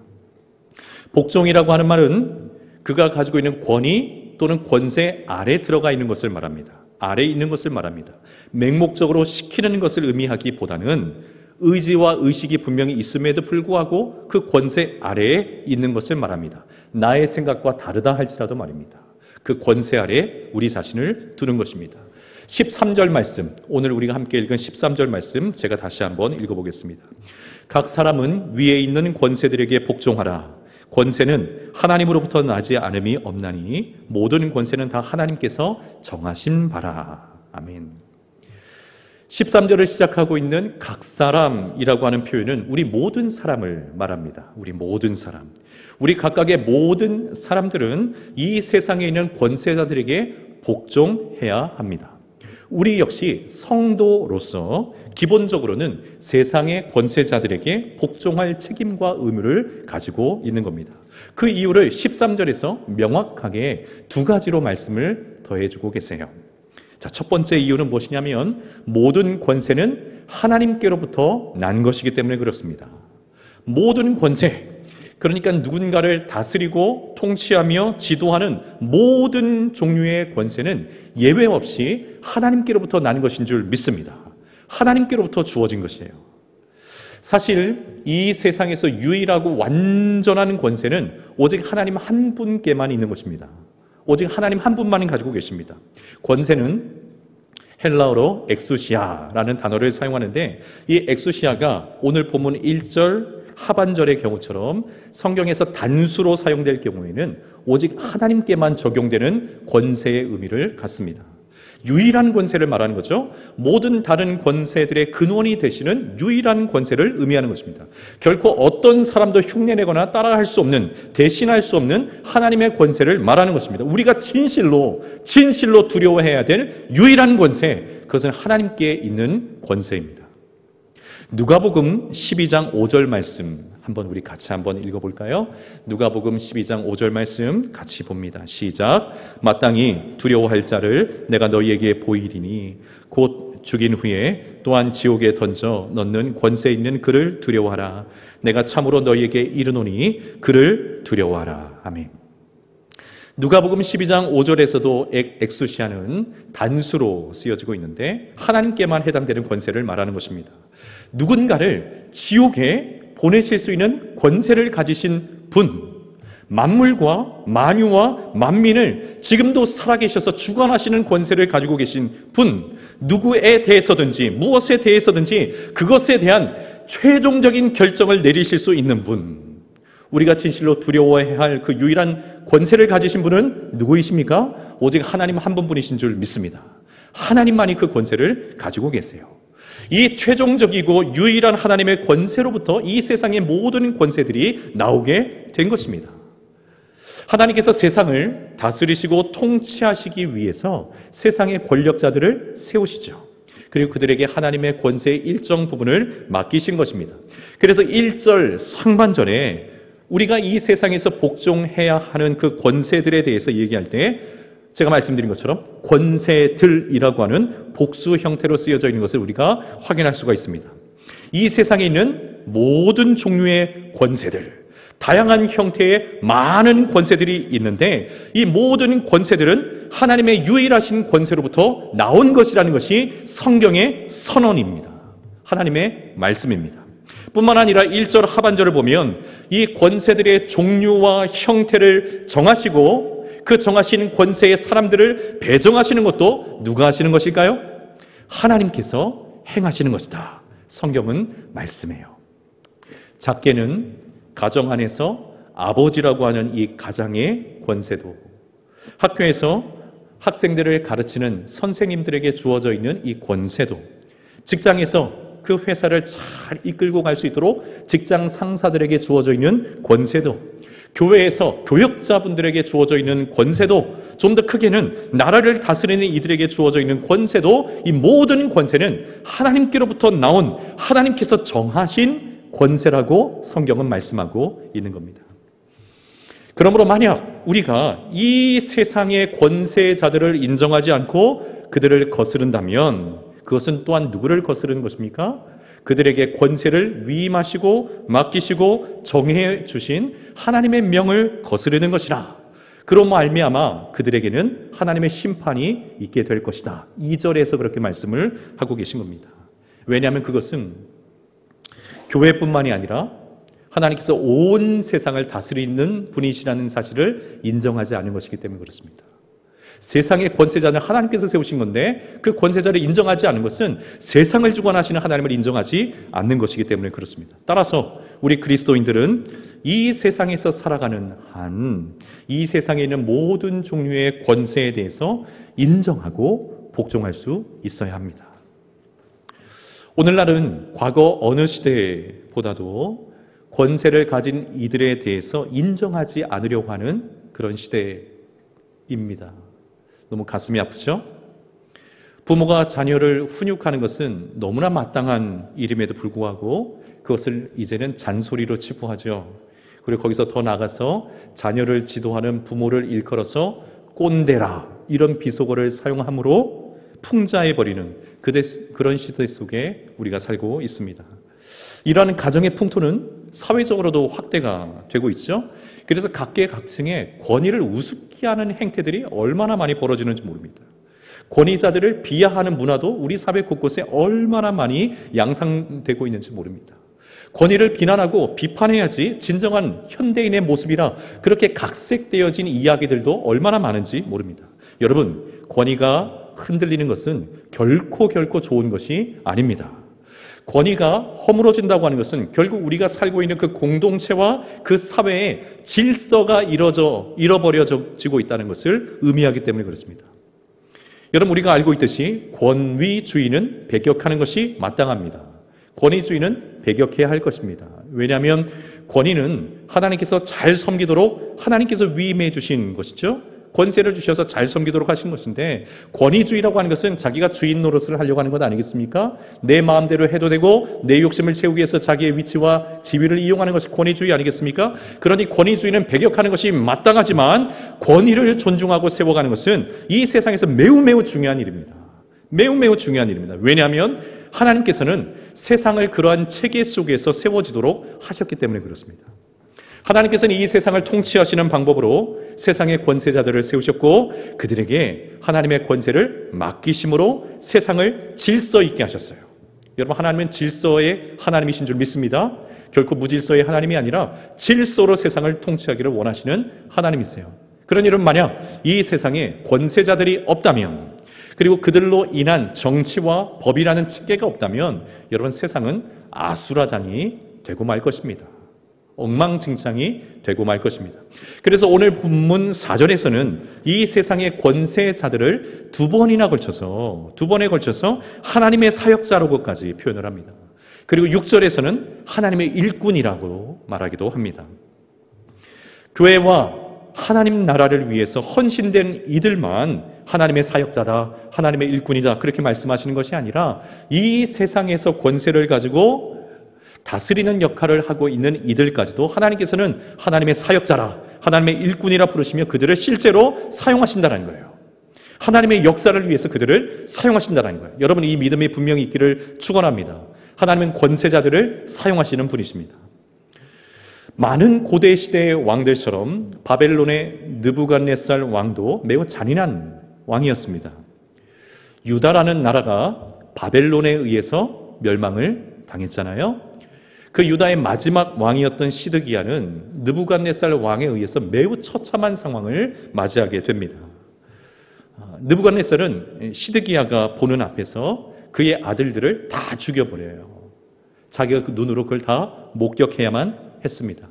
Speaker 4: 복종이라고 하는 말은 그가 가지고 있는 권위 또는 권세 아래 들어가 있는 것을 말합니다. 아래에 있는 것을 말합니다. 맹목적으로 시키는 것을 의미하기보다는 의지와 의식이 분명히 있음에도 불구하고 그 권세 아래에 있는 것을 말합니다. 나의 생각과 다르다 할지라도 말입니다. 그 권세 아래에 우리 자신을 두는 것입니다. 13절 말씀, 오늘 우리가 함께 읽은 13절 말씀 제가 다시 한번 읽어보겠습니다. 각 사람은 위에 있는 권세들에게 복종하라. 권세는 하나님으로부터 나지 않음이 없나니 모든 권세는 다 하나님께서 정하신 바라. 아멘. 13절을 시작하고 있는 각 사람이라고 하는 표현은 우리 모든 사람을 말합니다. 우리 모든 사람. 우리 각각의 모든 사람들은 이 세상에 있는 권세자들에게 복종해야 합니다. 우리 역시 성도로서 기본적으로는 세상의 권세자들에게 복종할 책임과 의무를 가지고 있는 겁니다. 그 이유를 13절에서 명확하게 두 가지로 말씀을 더해주고 계세요. 자, 첫 번째 이유는 무엇이냐면 모든 권세는 하나님께로부터 난 것이기 때문에 그렇습니다. 모든 권세, 그러니까 누군가를 다스리고 통치하며 지도하는 모든 종류의 권세는 예외 없이 하나님께로부터 난 것인 줄 믿습니다. 하나님께로부터 주어진 것이에요. 사실 이 세상에서 유일하고 완전한 권세는 오직 하나님 한 분께만 있는 것입니다. 오직 하나님 한 분만이 가지고 계십니다. 권세는 헬라어로 엑수시아라는 단어를 사용하는데 이 엑수시아가 오늘 본문 1절 하반절의 경우처럼 성경에서 단수로 사용될 경우에는 오직 하나님께만 적용되는 권세의 의미를 갖습니다. 유일한 권세를 말하는 거죠. 모든 다른 권세들의 근원이 되시는 유일한 권세를 의미하는 것입니다. 결코 어떤 사람도 흉내내거나 따라할 수 없는, 대신할 수 없는 하나님의 권세를 말하는 것입니다. 우리가 진실로 두려워해야 될 유일한 권세, 그것은 하나님께 있는 권세입니다. 누가복음 12장 5절 말씀 한번 우리 같이 한번 읽어볼까요? 누가복음 12장 5절 말씀 같이 봅니다. 시작. 마땅히 두려워할 자를 내가 너희에게 보이리니 곧 죽인 후에 또한 지옥에 던져 넣는 권세 있는 그를 두려워하라. 내가 참으로 너희에게 이르노니 그를 두려워하라. 아멘. 누가복음 12장 5절에서도 엑수시아는 단수로 쓰여지고 있는데 하나님께만 해당되는 권세를 말하는 것입니다. 누군가를 지옥에 보내실 수 있는 권세를 가지신 분, 만물과 만유와 만민을 지금도 살아계셔서 주관하시는 권세를 가지고 계신 분, 누구에 대해서든지 무엇에 대해서든지 그것에 대한 최종적인 결정을 내리실 수 있는 분, 우리가 진실로 두려워해야 할 그 유일한 권세를 가지신 분은 누구이십니까? 오직 하나님 한 분뿐이신 줄 믿습니다. 하나님만이 그 권세를 가지고 계세요. 이 최종적이고 유일한 하나님의 권세로부터 이 세상의 모든 권세들이 나오게 된 것입니다. 하나님께서 세상을 다스리시고 통치하시기 위해서 세상의 권력자들을 세우시죠. 그리고 그들에게 하나님의 권세의 일정 부분을 맡기신 것입니다. 그래서 1절 상반절에 우리가 이 세상에서 복종해야 하는 그 권세들에 대해서 얘기할 때 제가 말씀드린 것처럼 권세들이라고 하는 복수 형태로 쓰여져 있는 것을 우리가 확인할 수가 있습니다. 이 세상에 있는 모든 종류의 권세들, 다양한 형태의 많은 권세들이 있는데 이 모든 권세들은 하나님의 유일하신 권세로부터 나온 것이라는 것이 성경의 선언입니다. 하나님의 말씀입니다. 뿐만 아니라 1절 하반절을 보면 이 권세들의 종류와 형태를 정하시고 그 정하신 권세의 사람들을 배정하시는 것도 누가 하시는 것일까요? 하나님께서 행하시는 것이다. 성경은 말씀해요. 작게는 가정 안에서 아버지라고 하는 이 가장의 권세도, 학교에서 학생들을 가르치는 선생님들에게 주어져 있는 이 권세도, 직장에서 그 회사를 잘 이끌고 갈 수 있도록 직장 상사들에게 주어져 있는 권세도, 교회에서 교역자분들에게 주어져 있는 권세도, 좀 더 크게는 나라를 다스리는 이들에게 주어져 있는 권세도, 이 모든 권세는 하나님께로부터 나온 하나님께서 정하신 권세라고 성경은 말씀하고 있는 겁니다. 그러므로 만약 우리가 이 세상의 권세자들을 인정하지 않고 그들을 거스른다면 그것은 또한 누구를 거스르는 것입니까? 그들에게 권세를 위임하시고 맡기시고 정해 주신 하나님의 명을 거스르는 것이라. 그로 말미암아 그들에게는 하나님의 심판이 있게 될 것이다. 2절에서 그렇게 말씀을 하고 계신 겁니다. 왜냐하면 그것은 교회뿐만이 아니라 하나님께서 온 세상을 다스리는 분이시라는 사실을 인정하지 않은 것이기 때문에 그렇습니다. 세상의 권세자는 하나님께서 세우신 건데 그 권세자를 인정하지 않은 것은 세상을 주관하시는 하나님을 인정하지 않는 것이기 때문에 그렇습니다. 따라서 우리 그리스도인들은 이 세상에서 살아가는 한 이 세상에 있는 모든 종류의 권세에 대해서 인정하고 복종할 수 있어야 합니다. 오늘날은 과거 어느 시대보다도 권세를 가진 이들에 대해서 인정하지 않으려고 하는 그런 시대입니다. 너무 가슴이 아프죠? 부모가 자녀를 훈육하는 것은 너무나 마땅한 일임에도 불구하고 그것을 이제는 잔소리로 치부하죠. 그리고 거기서 더 나아가서 자녀를 지도하는 부모를 일컬어서 꼰대라 이런 비속어를 사용함으로 풍자해버리는 그런 시대 속에 우리가 살고 있습니다. 이러한 가정의 풍토는 사회적으로도 확대가 되고 있죠. 그래서 각계각층의 권위를 우습게 하는 행태들이 얼마나 많이 벌어지는지 모릅니다. 권위자들을 비하하는 문화도 우리 사회 곳곳에 얼마나 많이 양상되고 있는지 모릅니다. 권위를 비난하고 비판해야지 진정한 현대인의 모습이라 그렇게 각색되어진 이야기들도 얼마나 많은지 모릅니다. 여러분, 권위가 흔들리는 것은 결코 좋은 것이 아닙니다. 권위가 허물어진다고 하는 것은 결국 우리가 살고 있는 그 공동체와 그 사회의 질서가 잃어버려지고 있다는 것을 의미하기 때문에 그렇습니다. 여러분, 우리가 알고 있듯이 권위주의는 배격하는 것이 마땅합니다. 권위주의는 배격해야 할 것입니다. 왜냐하면 권위는 하나님께서 잘 섬기도록 하나님께서 위임해 주신 것이죠. 권세를 주셔서 잘 섬기도록 하신 것인데, 권위주의라고 하는 것은 자기가 주인 노릇을 하려고 하는 것 아니겠습니까? 내 마음대로 해도 되고 내 욕심을 채우기 위해서 자기의 위치와 지위를 이용하는 것이 권위주의 아니겠습니까? 그러니 권위주의는 배격하는 것이 마땅하지만 권위를 존중하고 세워가는 것은 이 세상에서 매우 중요한 일입니다. 매우 중요한 일입니다. 왜냐하면 하나님께서는 세상을 그러한 체계 속에서 세워지도록 하셨기 때문에 그렇습니다. 하나님께서는 이 세상을 통치하시는 방법으로 세상의 권세자들을 세우셨고 그들에게 하나님의 권세를 맡기심으로 세상을 질서 있게 하셨어요. 여러분, 하나님은 질서의 하나님이신 줄 믿습니다. 결코 무질서의 하나님이 아니라 질서로 세상을 통치하기를 원하시는 하나님이세요. 그러니 여러분, 만약 이 세상에 권세자들이 없다면, 그리고 그들로 인한 정치와 법이라는 체계가 없다면 여러분, 세상은 아수라장이 되고 말 것입니다. 엉망진창이 되고 말 것입니다. 그래서 오늘 본문 4절에서는 이 세상의 권세자들을 두 번에 걸쳐서 하나님의 사역자라고까지 표현을 합니다. 그리고 6절에서는 하나님의 일꾼이라고 말하기도 합니다. 교회와 하나님 나라를 위해서 헌신된 이들만 하나님의 사역자다, 하나님의 일꾼이다, 그렇게 말씀하시는 것이 아니라 이 세상에서 권세를 가지고 다스리는 역할을 하고 있는 이들까지도 하나님께서는 하나님의 사역자라, 하나님의 일꾼이라 부르시며 그들을 실제로 사용하신다는 거예요. 하나님의 역사를 위해서 그들을 사용하신다는 거예요. 여러분, 이 믿음이 분명히 있기를 축원합니다. 하나님은 권세자들을 사용하시는 분이십니다. 많은 고대 시대의 왕들처럼 바벨론의 느부갓네살 왕도 매우 잔인한 왕이었습니다. 유다라는 나라가 바벨론에 의해서 멸망을 당했잖아요. 그 유다의 마지막 왕이었던 시드기야는 느부갓네살 왕에 의해서 매우 처참한 상황을 맞이하게 됩니다. 느부갓네살은 시드기야가 보는 앞에서 그의 아들들을 다 죽여버려요. 자기가 그 눈으로 그걸 다 목격해야만 했습니다.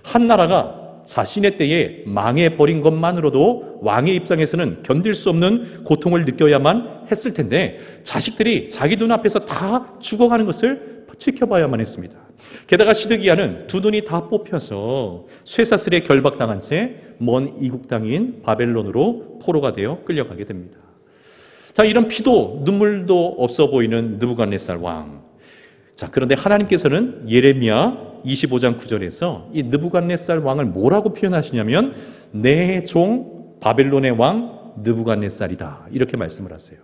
Speaker 4: 한 나라가 자신의 때에 망해버린 것만으로도 왕의 입장에서는 견딜 수 없는 고통을 느껴야만 했을 텐데 자식들이 자기 눈앞에서 다 죽어가는 것을 지켜봐야만 했습니다. 게다가 시드기야는 두 눈이 다 뽑혀서 쇠사슬에 결박당한 채 먼 이국 땅인 바벨론으로 포로가 되어 끌려가게 됩니다. 자, 이런 피도 눈물도 없어 보이는 느부갓네살 왕. 자, 그런데 하나님께서는 예레미야 25장 9절에서 이 느부갓네살 왕을 뭐라고 표현하시냐면 내 종 바벨론의 왕 느부갓네살이다, 이렇게 말씀을 하세요.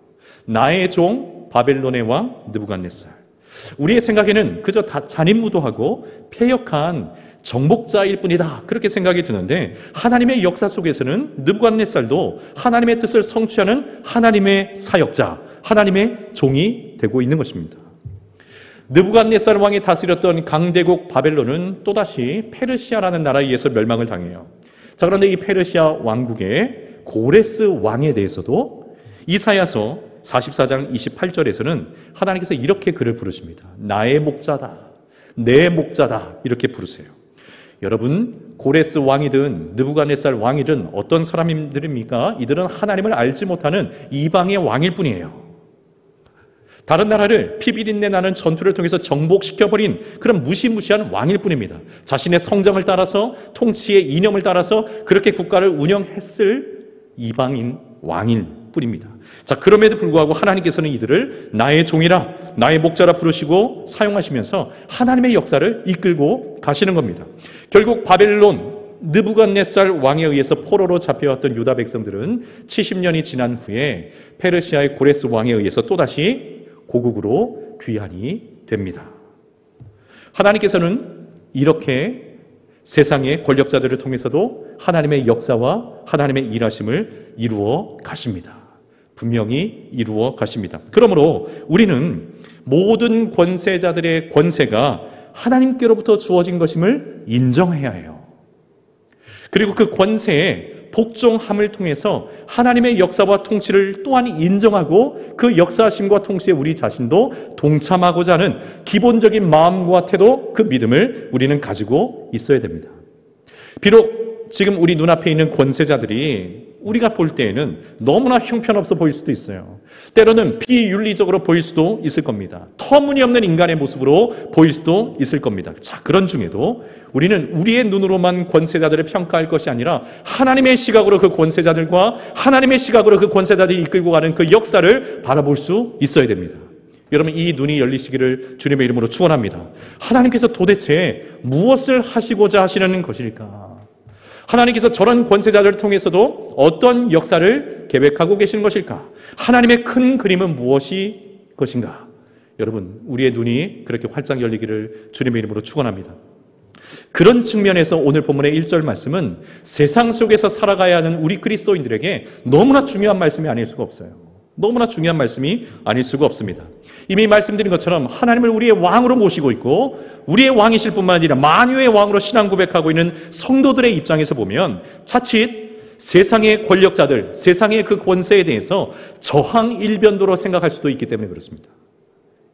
Speaker 4: 나의 종 바벨론의 왕 느부갓네살. 우리의 생각에는 그저 다 잔인무도하고 패역한 정복자일 뿐이다, 그렇게 생각이 드는데 하나님의 역사 속에서는 느부갓네살도 하나님의 뜻을 성취하는 하나님의 사역자, 하나님의 종이 되고 있는 것입니다. 느부갓네살 왕이 다스렸던 강대국 바벨론은 또다시 페르시아라는 나라에 의해서 멸망을 당해요. 자, 그런데 이 페르시아 왕국의 고레스 왕에 대해서도 이사야서 44장 28절에서는 하나님께서 이렇게 그를 부르십니다. 나의 목자다, 내 목자다, 이렇게 부르세요. 여러분, 고레스 왕이든 느부갓네살 왕이든 어떤 사람들입니까? 이들은 하나님을 알지 못하는 이방의 왕일 뿐이에요. 다른 나라를 피비린내 나는 전투를 통해서 정복시켜버린 그런 무시무시한 왕일 뿐입니다. 자신의 성정을 따라서, 통치의 이념을 따라서 그렇게 국가를 운영했을 이방인 왕일 뿐입니다. 자, 그럼에도 불구하고 하나님께서는 이들을 나의 종이라, 나의 목자라 부르시고 사용하시면서 하나님의 역사를 이끌고 가시는 겁니다. 결국 바벨론 느부갓네살 왕에 의해서 포로로 잡혀왔던 유다 백성들은 70년이 지난 후에 페르시아의 고레스 왕에 의해서 또다시 고국으로 귀환이 됩니다. 하나님께서는 이렇게 세상의 권력자들을 통해서도 하나님의 역사와 하나님의 일하심을 이루어 가십니다. 분명히 이루어 가십니다. 그러므로 우리는 모든 권세자들의 권세가 하나님께로부터 주어진 것임을 인정해야 해요. 그리고 그 권세에 복종함을 통해서 하나님의 역사와 통치를 또한 인정하고 그 역사하심과 통치에 우리 자신도 동참하고자 하는 기본적인 마음과 태도, 그 믿음을 우리는 가지고 있어야 됩니다. 비록 지금 우리 눈앞에 있는 권세자들이 우리가 볼 때에는 너무나 형편없어 보일 수도 있어요. 때로는 비윤리적으로 보일 수도 있을 겁니다. 터무니없는 인간의 모습으로 보일 수도 있을 겁니다. 자, 그런 중에도 우리는 우리의 눈으로만 권세자들을 평가할 것이 아니라 하나님의 시각으로 그 권세자들과 하나님의 시각으로 그 권세자들이 이끌고 가는 그 역사를 바라볼 수 있어야 됩니다. 여러분, 이 눈이 열리시기를 주님의 이름으로 축원합니다. 하나님께서 도대체 무엇을 하시고자 하시는 것일까? 하나님께서 저런 권세자들을 통해서도 어떤 역사를 계획하고 계시는 것일까? 하나님의 큰 그림은 무엇이 것인가? 여러분, 우리의 눈이 그렇게 활짝 열리기를 주님의 이름으로 축원합니다. 그런 측면에서 오늘 본문의 1절 말씀은 세상 속에서 살아가야 하는 우리 그리스도인들에게 너무나 중요한 말씀이 아닐 수가 없어요. 너무나 중요한 말씀이 아닐 수가 없습니다. 이미 말씀드린 것처럼 하나님을 우리의 왕으로 모시고 있고 우리의 왕이실 뿐만 아니라 만유의 왕으로 신앙 고백하고 있는 성도들의 입장에서 보면 자칫 세상의 권력자들, 세상의 그 권세에 대해서 저항 일변도로 생각할 수도 있기 때문에 그렇습니다.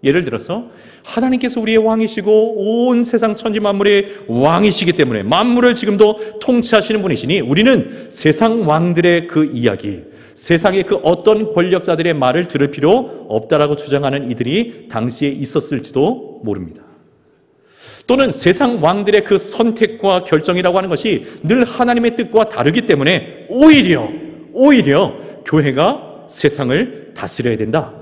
Speaker 4: 예를 들어서 하나님께서 우리의 왕이시고 온 세상 천지 만물의 왕이시기 때문에 만물을 지금도 통치하시는 분이시니 우리는 세상 왕들의 그 이야기, 세상의 그 어떤 권력자들의 말을 들을 필요 없다라고 주장하는 이들이 당시에 있었을지도 모릅니다. 또는 세상 왕들의 그 선택과 결정이라고 하는 것이 늘 하나님의 뜻과 다르기 때문에 오히려 교회가 세상을 다스려야 된다.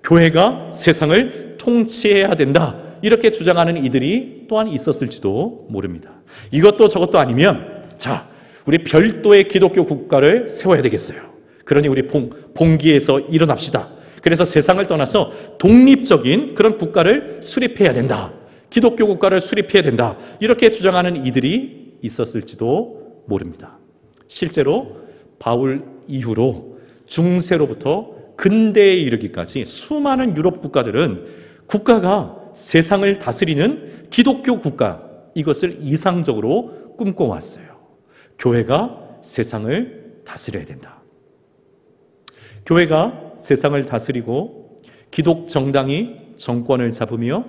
Speaker 4: 교회가 세상을 통치해야 된다. 이렇게 주장하는 이들이 또한 있었을지도 모릅니다. 이것도 저것도 아니면 자, 우리 별도의 기독교 국가를 세워야 되겠어요. 그러니 우리 봉기에서 일어납시다. 그래서 세상을 떠나서 독립적인 그런 국가를 수립해야 된다. 기독교 국가를 수립해야 된다. 이렇게 주장하는 이들이 있었을지도 모릅니다. 실제로 바울 이후로 중세로부터 근대에 이르기까지 수많은 유럽 국가들은 국가가 세상을 다스리는 기독교 국가, 이것을 이상적으로 꿈꿔왔어요. 교회가 세상을 다스려야 된다. 교회가 세상을 다스리고 기독 정당이 정권을 잡으며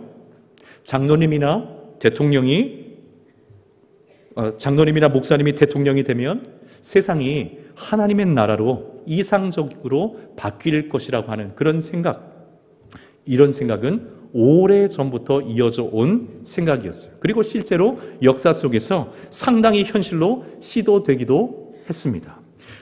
Speaker 4: 장로님이나 목사님이 대통령이 되면 세상이 하나님의 나라로 이상적으로 바뀔 것이라고 하는 그런 생각, 이런 생각은 오래전부터 이어져 온 생각이었어요. 그리고 실제로 역사 속에서 상당히 현실로 시도되기도 했습니다.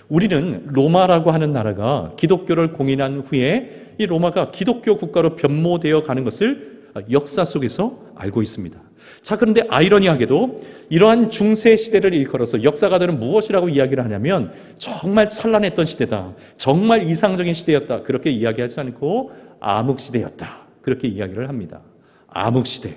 Speaker 4: 우리는 로마라고 하는 나라가 기독교를 공인한 후에 이 로마가 기독교 국가로 변모되어 가는 것을 역사 속에서 알고 있습니다. 자, 그런데 아이러니하게도 이러한 중세 시대를 일컬어서 역사가들은 무엇이라고 이야기를 하냐면 정말 찬란했던 시대다, 정말 이상적인 시대였다, 그렇게 이야기하지 않고 암흑시대였다, 그렇게 이야기를 합니다. 암흑시대.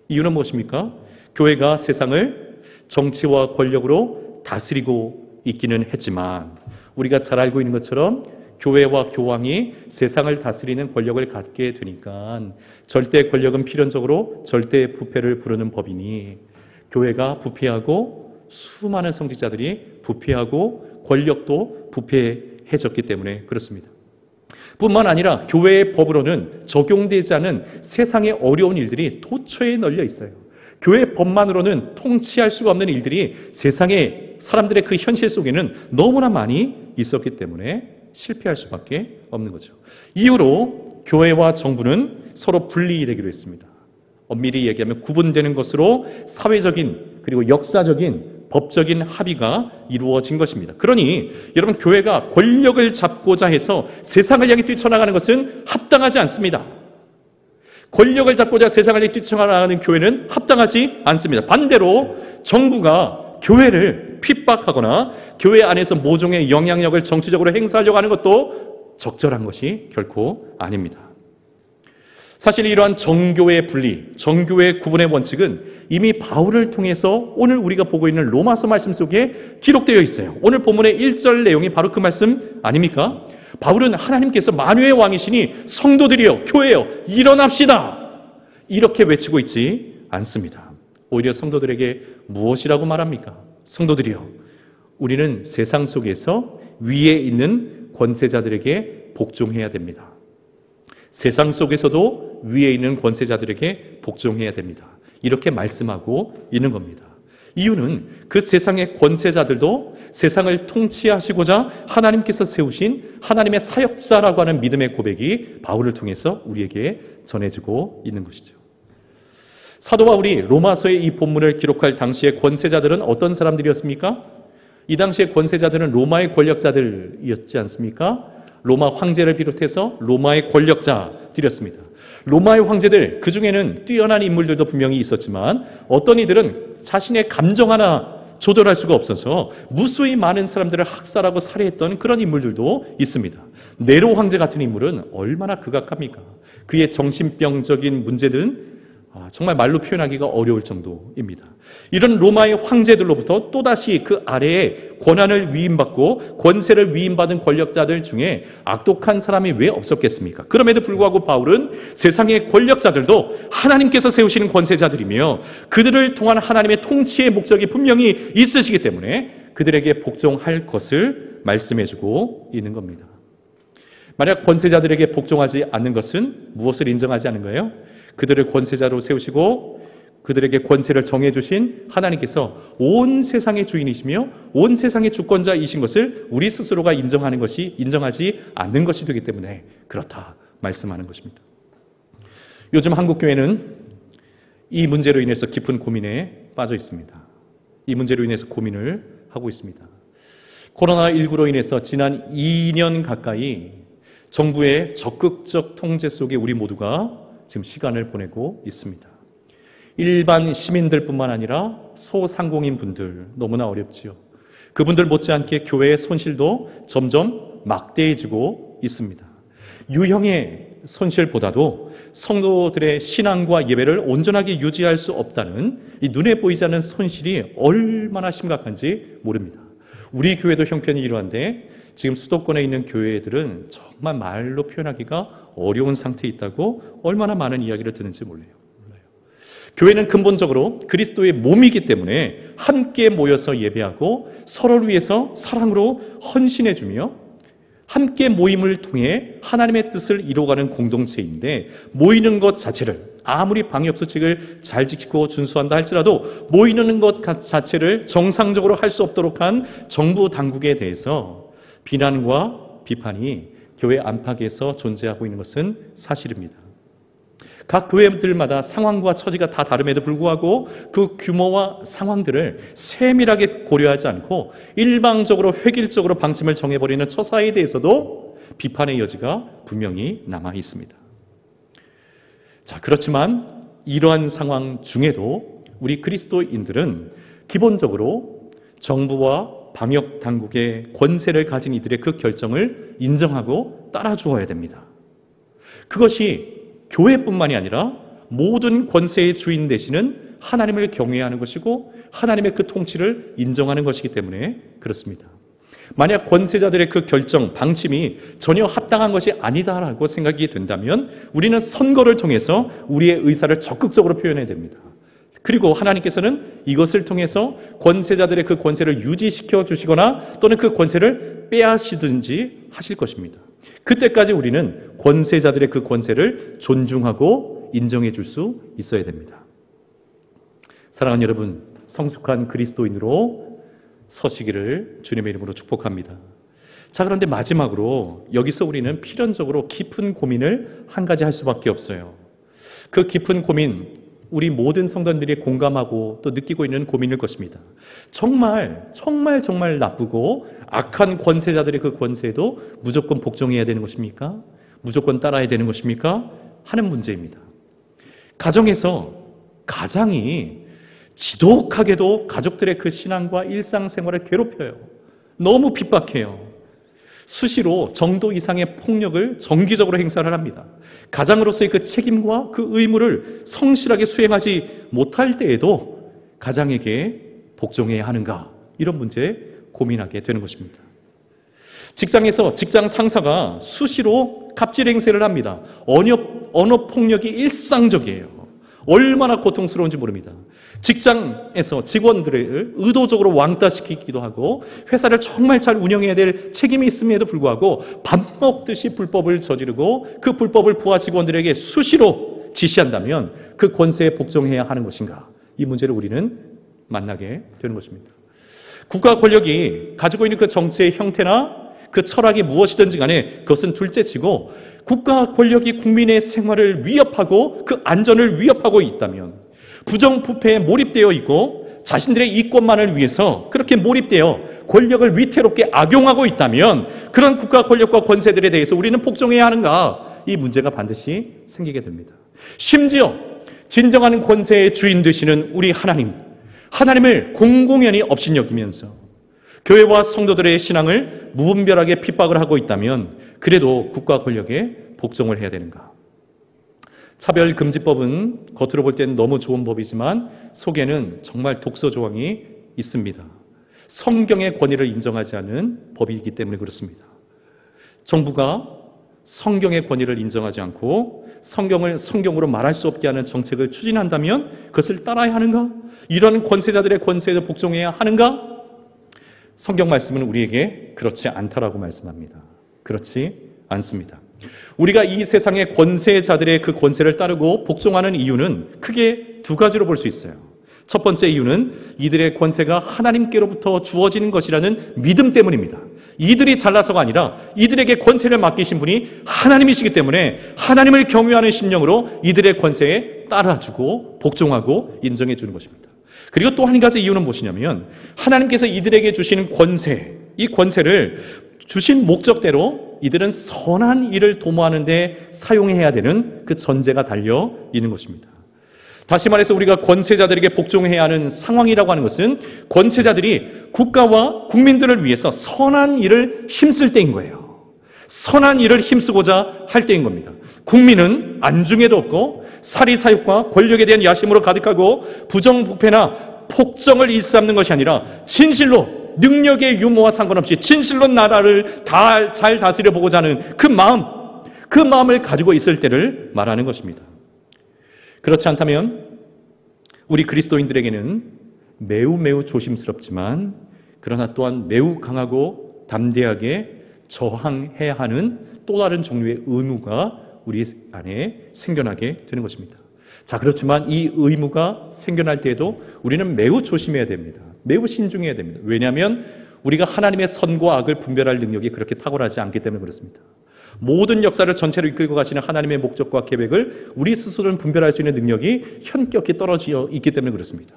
Speaker 4: 이유는 무엇입니까? 교회가 세상을 정치와 권력으로 다스리고 있기는 했지만 우리가 잘 알고 있는 것처럼 교회와 교황이 세상을 다스리는 권력을 갖게 되니까 절대 권력은 필연적으로 절대 부패를 부르는 법이니 교회가 부패하고 수많은 성직자들이 부패하고 권력도 부패해졌기 때문에 그렇습니다. 뿐만 아니라 교회의 법으로는 적용되지 않은 세상의 어려운 일들이 도처에 널려 있어요. 교회 법만으로는 통치할 수가 없는 일들이 세상의 사람들의 그 현실 속에는 너무나 많이 있었기 때문에 실패할 수밖에 없는 거죠. 이후로 교회와 정부는 서로 분리되기로 했습니다. 엄밀히 얘기하면 구분되는 것으로 사회적인 그리고 역사적인 법적인 합의가 이루어진 것입니다. 그러니 여러분, 교회가 권력을 잡고자 해서 세상을 향해 뛰쳐나가는 것은 합당하지 않습니다. 권력을 잡고자 세상을 향해 뛰쳐나가는 교회는 합당하지 않습니다. 반대로 정부가 교회를 핍박하거나 교회 안에서 모종의 영향력을 정치적으로 행사하려고 하는 것도 적절한 것이 결코 아닙니다. 사실 이러한 정교의 분리, 정교의 구분의 원칙은 이미 바울을 통해서 오늘 우리가 보고 있는 로마서 말씀 속에 기록되어 있어요. 오늘 본문의 1절 내용이 바로 그 말씀 아닙니까? 바울은 하나님께서 만유의 왕이시니 성도들이여, 교회여, 일어납시다, 이렇게 외치고 있지 않습니다. 오히려 성도들에게 무엇이라고 말합니까? 성도들이여, 우리는 세상 속에서 위에 있는 권세자들에게 복종해야 됩니다. 세상 속에서도 위에 있는 권세자들에게 복종해야 됩니다. 이렇게 말씀하고 있는 겁니다. 이유는 그 세상의 권세자들도 세상을 통치하시고자 하나님께서 세우신 하나님의 사역자라고 하는 믿음의 고백이 바울을 통해서 우리에게 전해지고 있는 것이죠. 사도 바울이 로마서의 이 본문을 기록할 당시의 권세자들은 어떤 사람들이었습니까? 이 당시의 권세자들은 로마의 권력자들이었지 않습니까? 로마 황제를 비롯해서 로마의 권력자들이었습니다. 로마의 황제들, 그 중에는 뛰어난 인물들도 분명히 있었지만 어떤 이들은 자신의 감정 하나 조절할 수가 없어서 무수히 많은 사람들을 학살하고 살해했던 그런 인물들도 있습니다. 네로 황제 같은 인물은 얼마나 극악합니까? 그의 정신병적인 문제들은 정말 말로 표현하기가 어려울 정도입니다. 이런 로마의 황제들로부터 또다시 그 아래에 권한을 위임받고 권세를 위임받은 권력자들 중에 악독한 사람이 왜 없었겠습니까? 그럼에도 불구하고 바울은 세상의 권력자들도 하나님께서 세우시는 권세자들이며 그들을 통한 하나님의 통치의 목적이 분명히 있으시기 때문에 그들에게 복종할 것을 말씀해주고 있는 겁니다. 만약 권세자들에게 복종하지 않는 것은 무엇을 인정하지 않는 거예요? 그들을 권세자로 세우시고 그들에게 권세를 정해주신 하나님께서 온 세상의 주인이시며 온 세상의 주권자이신 것을 우리 스스로가 인정하지 않는 것이 되기 때문에 그렇다 말씀하는 것입니다. 요즘 한국교회는 이 문제로 인해서 깊은 고민에 빠져 있습니다. 이 문제로 인해서 고민을 하고 있습니다. 코로나19로 인해서 지난 2년 가까이 정부의 적극적 통제 속에 우리 모두가 지금 시간을 보내고 있습니다. 일반 시민들뿐만 아니라 소상공인 분들 너무나 어렵지요. 그분들 못지않게 교회의 손실도 점점 막대해지고 있습니다. 유형의 손실보다도 성도들의 신앙과 예배를 온전하게 유지할 수 없다는 이 눈에 보이지 않는 손실이 얼마나 심각한지 모릅니다. 우리 교회도 형편이 이러한데 지금 수도권에 있는 교회들은 정말 말로 표현하기가 어려운 상태에 있다고 얼마나 많은 이야기를 듣는지 몰라요. 교회는 근본적으로 그리스도의 몸이기 때문에 함께 모여서 예배하고 서로를 위해서 사랑으로 헌신해주며 함께 모임을 통해 하나님의 뜻을 이루어가는 공동체인데 모이는 것 자체를 아무리 방역수칙을 잘 지키고 준수한다 할지라도 모이는 것 자체를 정상적으로 할 수 없도록 한 정부 당국에 대해서 비난과 비판이 교회 안팎에서 존재하고 있는 것은 사실입니다. 각 교회들마다 상황과 처지가 다 다름에도 불구하고 그 규모와 상황들을 세밀하게 고려하지 않고 일방적으로 획일적으로 방침을 정해버리는 처사에 대해서도 비판의 여지가 분명히 남아 있습니다. 자, 그렇지만 이러한 상황 중에도 우리 그리스도인들은 기본적으로 정부와 방역 당국의 권세를 가진 이들의 그 결정을 인정하고 따라주어야 됩니다. 그것이 교회뿐만이 아니라 모든 권세의 주인 되시는 하나님을 경외하는 것이고 하나님의 그 통치를 인정하는 것이기 때문에 그렇습니다. 만약 권세자들의 그 결정, 방침이 전혀 합당한 것이 아니다라고 생각이 된다면 우리는 선거를 통해서 우리의 의사를 적극적으로 표현해야 됩니다. 그리고 하나님께서는 이것을 통해서 권세자들의 그 권세를 유지시켜 주시거나 또는 그 권세를 빼앗으시든지 하실 것입니다. 그때까지 우리는 권세자들의 그 권세를 존중하고 인정해 줄 수 있어야 됩니다. 사랑하는 여러분, 성숙한 그리스도인으로 서시기를 주님의 이름으로 축복합니다. 자, 그런데 마지막으로 여기서 우리는 필연적으로 깊은 고민을 한 가지 할 수밖에 없어요. 그 깊은 고민, 우리 모든 성도들이 공감하고 또 느끼고 있는 고민일 것입니다. 정말 나쁘고 악한 권세자들의 그 권세에도 무조건 복종해야 되는 것입니까? 무조건 따라야 되는 것입니까? 하는 문제입니다. 가정에서 가장이 지독하게도 가족들의 그 신앙과 일상생활을 괴롭혀요. 너무 핍박해요. 수시로 정도 이상의 폭력을 정기적으로 행사를 합니다. 가장으로서의 그 책임과 그 의무를 성실하게 수행하지 못할 때에도 가장에게 복종해야 하는가? 이런 문제에 고민하게 되는 것입니다. 직장에서 직장 상사가 수시로 갑질 행세를 합니다. 언어 폭력이 일상적이에요. 얼마나 고통스러운지 모릅니다. 직장에서 직원들을 의도적으로 왕따시키기도 하고 회사를 정말 잘 운영해야 될 책임이 있음에도 불구하고 밥 먹듯이 불법을 저지르고 그 불법을 부하 직원들에게 수시로 지시한다면 그 권세에 복종해야 하는 것인가? 이 문제를 우리는 만나게 되는 것입니다. 국가 권력이 가지고 있는 그 정치의 형태나 그 철학이 무엇이든지 간에 그것은 둘째치고 국가 권력이 국민의 생활을 위협하고 그 안전을 위협하고 있다면, 부정부패에 몰입되어 있고 자신들의 이권만을 위해서 그렇게 몰입되어 권력을 위태롭게 악용하고 있다면 그런 국가 권력과 권세들에 대해서 우리는 복종해야 하는가? 이 문제가 반드시 생기게 됩니다. 심지어 진정한 권세의 주인 되시는 우리 하나님을 공공연히 업신여기면서 교회와 성도들의 신앙을 무분별하게 핍박을 하고 있다면 그래도 국가 권력에 복종을 해야 되는가? 차별금지법은 겉으로 볼 때는 너무 좋은 법이지만 속에는 정말 독소 조항이 있습니다. 성경의 권위를 인정하지 않는 법이기 때문에 그렇습니다. 정부가 성경의 권위를 인정하지 않고 성경을 성경으로 말할 수 없게 하는 정책을 추진한다면 그것을 따라야 하는가? 이런 권세자들의 권세에 복종해야 하는가? 성경 말씀은 우리에게 그렇지 않다라고 말씀합니다. 그렇지 않습니다. 우리가 이 세상의 권세자들의 그 권세를 따르고 복종하는 이유는 크게 두 가지로 볼 수 있어요. 첫 번째 이유는 이들의 권세가 하나님께로부터 주어지는 것이라는 믿음 때문입니다. 이들이 잘나서가 아니라 이들에게 권세를 맡기신 분이 하나님이시기 때문에 하나님을 경외하는 심령으로 이들의 권세에 따라주고 복종하고 인정해 주는 것입니다. 그리고 또 한 가지 이유는 무엇이냐면 하나님께서 이들에게 주시는 권세, 이 권세를 주신 목적대로 이들은 선한 일을 도모하는 데 사용해야 되는 그 전제가 달려 있는 것입니다. 다시 말해서 우리가 권세자들에게 복종해야 하는 상황이라고 하는 것은 권세자들이 국가와 국민들을 위해서 선한 일을 힘쓸 때인 거예요. 선한 일을 힘쓰고자 할 때인 겁니다. 국민은 안중에도 없고 사리사욕과 권력에 대한 야심으로 가득하고 부정부패나 폭정을 일삼는 것이 아니라 진실로 능력의 유무와 상관없이 진실로 나라를 잘 다스려 보고자 하는 그 마음을 가지고 있을 때를 말하는 것입니다. 그렇지 않다면 우리 그리스도인들에게는 매우 조심스럽지만 그러나 또한 매우 강하고 담대하게 저항해야 하는 또 다른 종류의 의무가 우리 안에 생겨나게 되는 것입니다. 자, 그렇지만 이 의무가 생겨날 때에도 우리는 매우 조심해야 됩니다. 매우 신중해야 됩니다. 왜냐하면 우리가 하나님의 선과 악을 분별할 능력이 그렇게 탁월하지 않기 때문에 그렇습니다. 모든 역사를 전체로 이끌고 가시는 하나님의 목적과 계획을 우리 스스로는 분별할 수 있는 능력이 현격히 떨어져 있기 때문에 그렇습니다.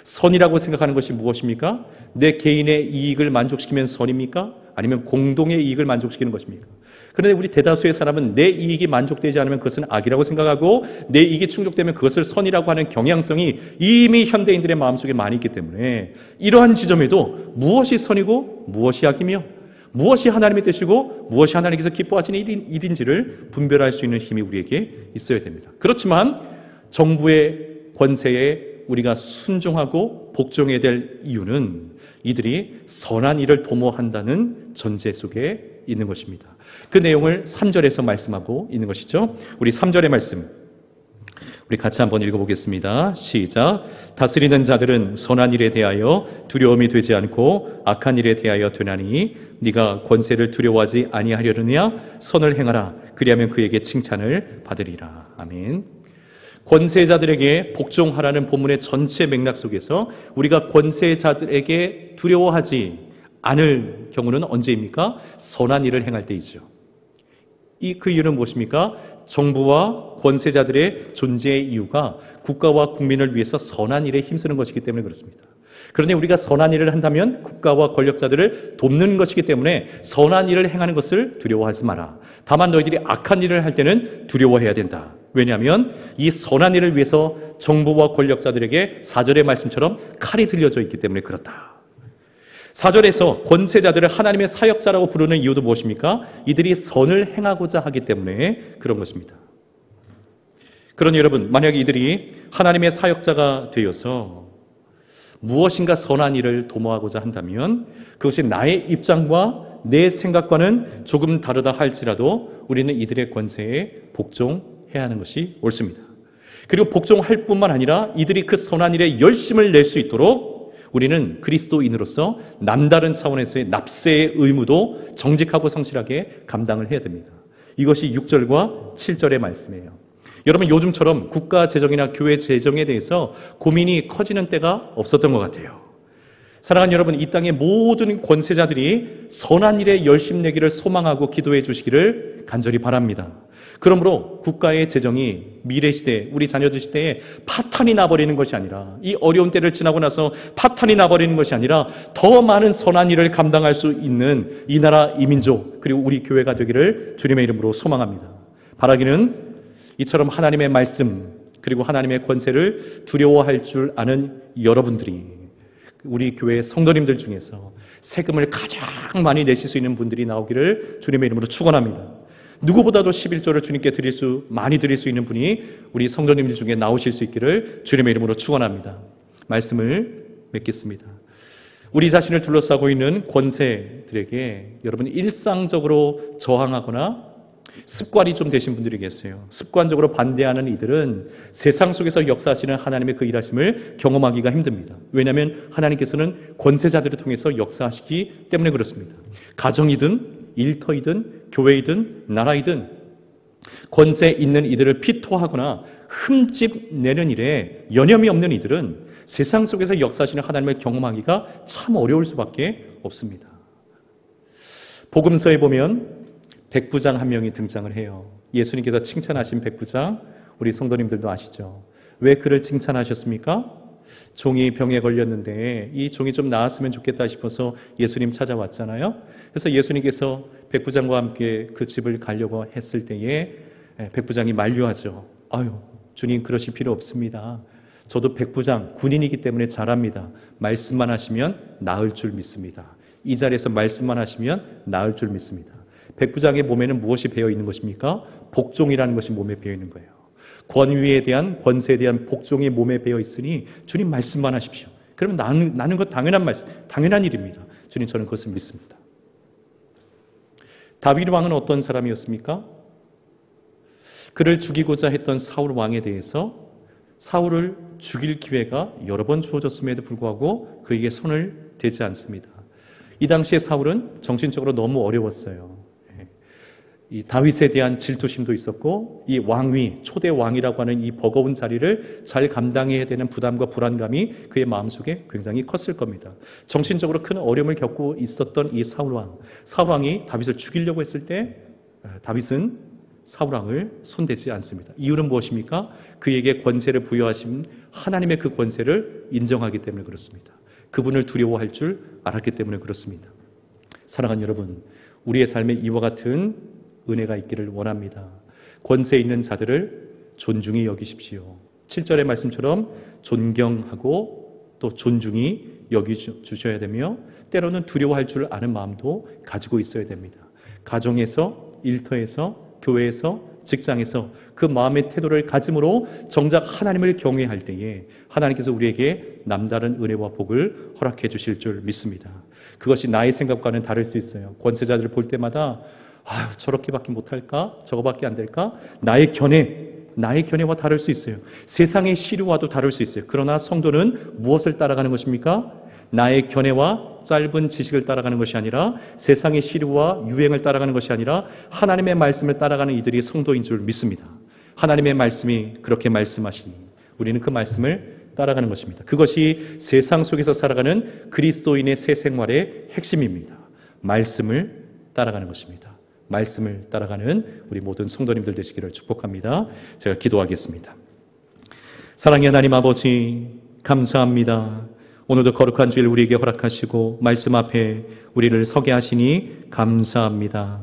Speaker 4: 선이라고 생각하는 것이 무엇입니까? 내 개인의 이익을 만족시키면 선입니까? 아니면 공동의 이익을 만족시키는 것입니까? 그런데 우리 대다수의 사람은 내 이익이 만족되지 않으면 그것은 악이라고 생각하고 내 이익이 충족되면 그것을 선이라고 하는 경향성이 이미 현대인들의 마음속에 많이 있기 때문에 이러한 지점에도 무엇이 선이고 무엇이 악이며 무엇이 하나님의 뜻이고 무엇이 하나님께서 기뻐하시는 일인지를 분별할 수 있는 힘이 우리에게 있어야 됩니다. 그렇지만 정부의 권세에 우리가 순종하고 복종해야 될 이유는 이들이 선한 일을 도모한다는 전제 속에 있는 것입니다. 그 내용을 3절에서 말씀하고 있는 것이죠. 우리 3절의 말씀 우리 같이 한번 읽어보겠습니다. 시작. 다스리는 자들은 선한 일에 대하여 두려움이 되지 않고 악한 일에 대하여 되나니 네가 권세를 두려워하지 아니하려느냐? 선을 행하라. 그리하면 그에게 칭찬을 받으리라. 아멘. 권세자들에게 복종하라는 본문의 전체 맥락 속에서 우리가 권세자들에게 두려워하지 않을 경우는 언제입니까? 선한 일을 행할 때이죠. 그 이유는 무엇입니까? 정부와 권세자들의 존재의 이유가 국가와 국민을 위해서 선한 일에 힘쓰는 것이기 때문에 그렇습니다. 그런데 우리가 선한 일을 한다면 국가와 권력자들을 돕는 것이기 때문에 선한 일을 행하는 것을 두려워하지 마라. 다만 너희들이 악한 일을 할 때는 두려워해야 된다. 왜냐하면 이 선한 일을 위해서 정부와 권력자들에게 4절의 말씀처럼 칼이 들려져 있기 때문에 그렇다. 4절에서 권세자들을 하나님의 사역자라고 부르는 이유도 무엇입니까? 이들이 선을 행하고자 하기 때문에 그런 것입니다. 그러니 여러분, 만약에 이들이 하나님의 사역자가 되어서 무엇인가 선한 일을 도모하고자 한다면 그것이 나의 입장과 내 생각과는 조금 다르다 할지라도 우리는 이들의 권세에 복종해야 하는 것이 옳습니다. 그리고 복종할 뿐만 아니라 이들이 그 선한 일에 열심을 낼 수 있도록 우리는 그리스도인으로서 남다른 차원에서의 납세의 의무도 정직하고 성실하게 감당을 해야 됩니다. 이것이 6절과 7절의 말씀이에요. 여러분, 요즘처럼 국가 재정이나 교회 재정에 대해서 고민이 커지는 때가 없었던 것 같아요. 사랑하는 여러분, 이 땅의 모든 권세자들이 선한 일에 열심 내기를 소망하고 기도해 주시기를 간절히 바랍니다. 그러므로 국가의 재정이 미래 시대, 우리 자녀들 시대에 파탄이 나버리는 것이 아니라, 이 어려운 때를 지나고 나서 파탄이 나버리는 것이 아니라 더 많은 선한 일을 감당할 수 있는 이 나라, 이 민족, 그리고 우리 교회가 되기를 주님의 이름으로 소망합니다. 바라기는 이처럼 하나님의 말씀, 그리고 하나님의 권세를 두려워할 줄 아는 여러분들이, 우리 교회 성도님들 중에서 세금을 가장 많이 내실 수 있는 분들이 나오기를 주님의 이름으로 축원합니다. 누구보다도 11조를 주님께 많이 드릴 수 있는 분이 우리 성도님들 중에 나오실 수 있기를 주님의 이름으로 축원합니다. 말씀을 맺겠습니다. 우리 자신을 둘러싸고 있는 권세들에게 여러분, 일상적으로 저항하거나 습관이 좀 되신 분들이 계세요. 습관적으로 반대하는 이들은 세상 속에서 역사하시는 하나님의 그 일하심을 경험하기가 힘듭니다. 왜냐하면 하나님께서는 권세자들을 통해서 역사하시기 때문에 그렇습니다. 가정이든 일터이든 교회이든 나라이든 권세 있는 이들을 피토하거나 흠집 내는 일에 여념이 없는 이들은 세상 속에서 역사하시는 하나님을 경험하기가 참 어려울 수밖에 없습니다. 복음서에 보면 백부장 한 명이 등장을 해요. 예수님께서 칭찬하신 백부장, 우리 성도님들도 아시죠? 왜 그를 칭찬하셨습니까? 종이 병에 걸렸는데 이 종이 좀 나았으면 좋겠다 싶어서 예수님 찾아왔잖아요. 그래서 예수님께서 백부장과 함께 그 집을 가려고 했을 때에 백부장이 만류하죠. 아유, 주님 그러실 필요 없습니다. 저도 백부장, 군인이기 때문에 잘합니다. 말씀만 하시면 나을 줄 믿습니다. 이 자리에서 말씀만 하시면 나을 줄 믿습니다. 백부장의 몸에는 무엇이 배어 있는 것입니까? 복종이라는 것이 몸에 배어 있는 거예요. 권위에 대한, 권세에 대한 복종이 몸에 배어 있으니 주님 말씀만 하십시오. 그러면 나는 것 당연한 일입니다. 주님, 저는 그것을 믿습니다. 다윗 왕은 어떤 사람이었습니까? 그를 죽이고자 했던 사울 왕에 대해서 사울을 죽일 기회가 여러 번 주어졌음에도 불구하고 그에게 손을 대지 않습니다. 이 당시에 사울은 정신적으로 너무 어려웠어요. 이 다윗에 대한 질투심도 있었고, 이 왕위, 초대 왕이라고 하는 이 버거운 자리를 잘 감당해야 되는 부담과 불안감이 그의 마음속에 굉장히 컸을 겁니다. 정신적으로 큰 어려움을 겪고 있었던 이 사울왕이 다윗을 죽이려고 했을 때 다윗은 사울왕을 손대지 않습니다. 이유는 무엇입니까? 그에게 권세를 부여하신 하나님의 그 권세를 인정하기 때문에 그렇습니다. 그분을 두려워할 줄 알았기 때문에 그렇습니다. 사랑하는 여러분, 우리의 삶에 이와 같은 은혜가 있기를 원합니다. 권세 있는 자들을 존중히 여기십시오. 7절의 말씀처럼 존경하고 또 존중히 여기주셔야 되며, 때로는 두려워할 줄 아는 마음도 가지고 있어야 됩니다. 가정에서, 일터에서, 교회에서, 직장에서 그 마음의 태도를 가짐으로 정작 하나님을 경외할 때에 하나님께서 우리에게 남다른 은혜와 복을 허락해 주실 줄 믿습니다. 그것이 나의 생각과는 다를 수 있어요. 권세자들을 볼 때마다 아유, 저렇게밖에 못할까? 저거밖에 안 될까? 나의 견해와 다를 수 있어요. 세상의 시류와도 다를 수 있어요. 그러나 성도는 무엇을 따라가는 것입니까? 나의 견해와 짧은 지식을 따라가는 것이 아니라, 세상의 시류와 유행을 따라가는 것이 아니라 하나님의 말씀을 따라가는 이들이 성도인 줄 믿습니다. 하나님의 말씀이 그렇게 말씀하시니 우리는 그 말씀을 따라가는 것입니다. 그것이 세상 속에서 살아가는 그리스도인의 새 생활의 핵심입니다. 말씀을 따라가는 것입니다. 말씀을 따라가는 우리 모든 성도님들 되시기를 축복합니다. 제가 기도하겠습니다. 사랑의 하나님 아버지, 감사합니다. 오늘도 거룩한 주일 우리에게 허락하시고 말씀 앞에 우리를 서게 하시니 감사합니다.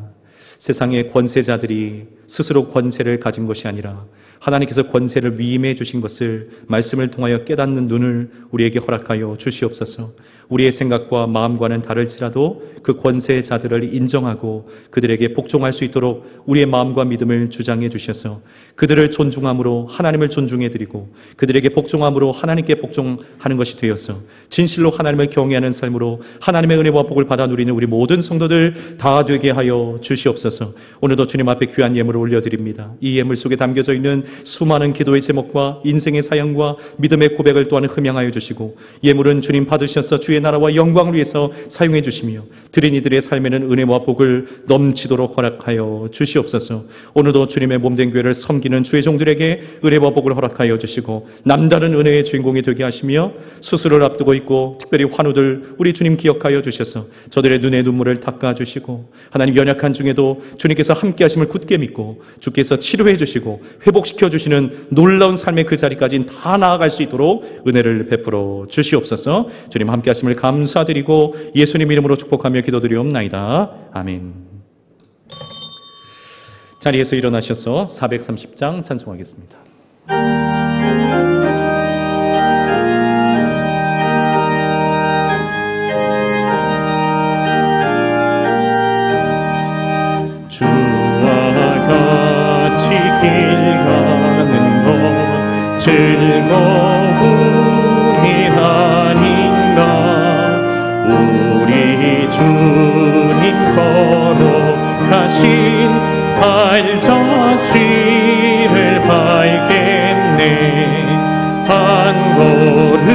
Speaker 4: 세상의 권세자들이 스스로 권세를 가진 것이 아니라 하나님께서 권세를 위임해 주신 것을 말씀을 통하여 깨닫는 눈을 우리에게 허락하여 주시옵소서. 우리의 생각과 마음과는 다를지라도 그 권세자들을 인정하고 그들에게 복종할 수 있도록 우리의 마음과 믿음을 주장해 주셔서 그들을 존중함으로 하나님을 존중해드리고 그들에게 복종함으로 하나님께 복종하는 것이 되어서 진실로 하나님을 경외하는 삶으로 하나님의 은혜와 복을 받아 누리는 우리 모든 성도들 다 되게 하여 주시옵소서. 오늘도 주님 앞에 귀한 예물을 올려드립니다. 이 예물 속에 담겨져 있는 수많은 기도의 제목과 인생의 사연과 믿음의 고백을 또한 흠양하여 주시고, 예물은 주님 받으셔서 주의 주의 나라와 영광을 위해서 사용해 주시며 드린 이들의 삶에는 은혜와 복을 넘치도록 허락하여 주시옵소서. 오늘도 주님의 몸된 교회를 섬기는 주의 종들에게 은혜와 복을 허락하여 주시고 남다른 은혜의 주인공이 되게 하시며 수술을 앞두고 있고 특별히 환우들 우리 주님 기억하여 주셔서 저들의 눈의 눈물을 닦아주시고 하나님 연약한 중에도 주님께서 함께 하심을 굳게 믿고 주께서 치료해 주시고 회복시켜 주시는 놀라운 삶의 그 자리까지 다 나아갈 수 있도록 은혜를 베풀어 주시옵소서. 주님 함께 하심을 감사드리고 예수님 이름으로 축복하며 기도드리옵나이다. 아멘. 자리에서 일어나셔서 430장 찬송하겠습니다.
Speaker 3: 주와 같이 길 가는 것 즐거움이 아닌가. 우리 주님 걸어가신 발자취를 밟겠네. 한 걸음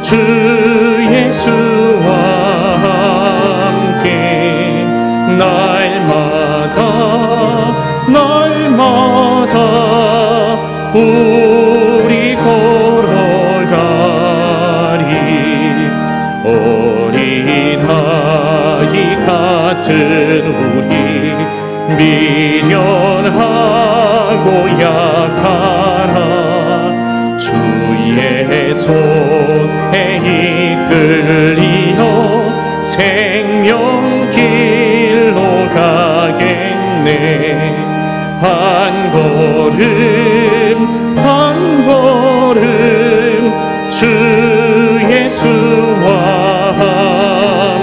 Speaker 3: 주 예수와 함께 날마다 우리 걸어가리. 어린아이 같은 우리 미련하고 약하나 주의 손에 이끌리어 생명길로 가겠네. 한 걸음 주 예수와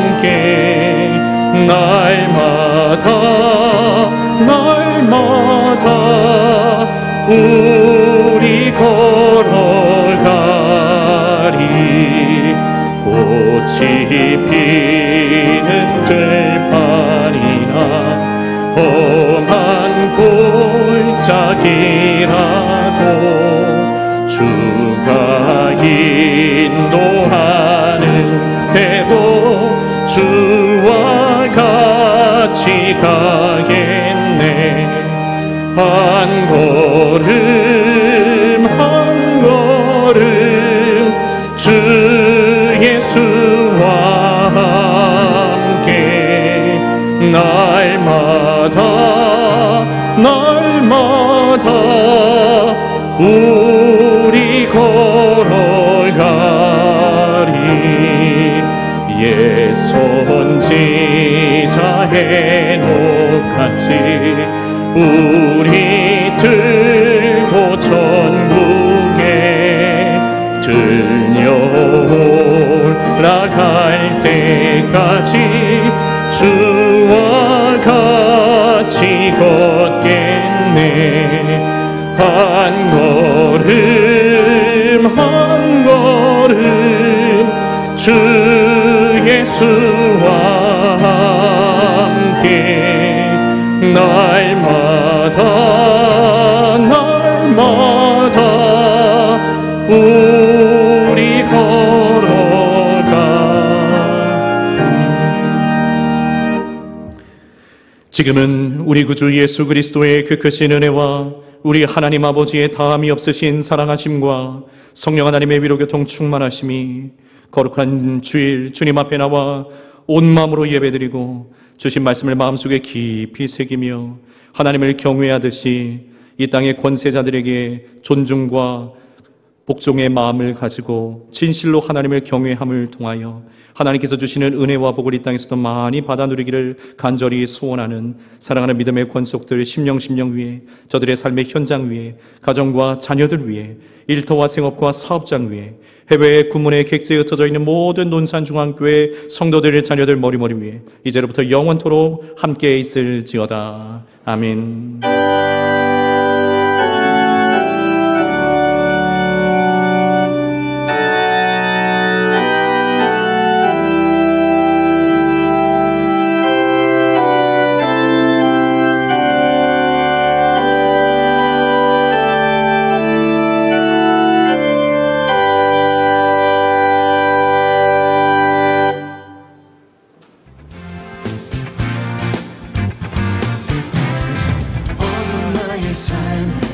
Speaker 3: 함께 날마다 우리 걸어가리. 꽃이 피는 들판이나 험한 골짜기라도 주가 인도하는 대로 주와 같이 가겠네. 한 걸음 주 예수와 함께 날마다 우리 걸어가리. 옛 선지자 헤녹같이 우리들도 천국에 들려올라갈 때까지 주와 같이 걷겠네. 한 걸음 주 예수와 함께 날마다 우리 걸어가. 지금은 우리 구주 예수 그리스도의 그 크신 은혜와 우리 하나님 아버지의 다함이 없으신 사랑하심과 성령 하나님의 위로교통 충만하심이 거룩한 주일 주님 앞에 나와 온 마음으로 예배드리고 주신 말씀을 마음속에 깊이 새기며 하나님을 경외하듯이 이 땅의 권세자들에게 존중과 복종의 마음을 가지고 진실로 하나님을 경외함을 통하여 하나님께서 주시는 은혜와 복을 이 땅에서도 많이 받아 누리기를 간절히 소원하는 사랑하는 믿음의 권속들 심령 위에 저들의 삶의 현장 위에 가정과 자녀들 위에 일터와 생업과 사업장 위에 해외의 구문에 객지에 흩어져 있는 모든 논산중앙교회 성도들의 자녀들 머리 위에 이제로부터 영원토록 함께 있을지어다. 아멘.
Speaker 5: 삶을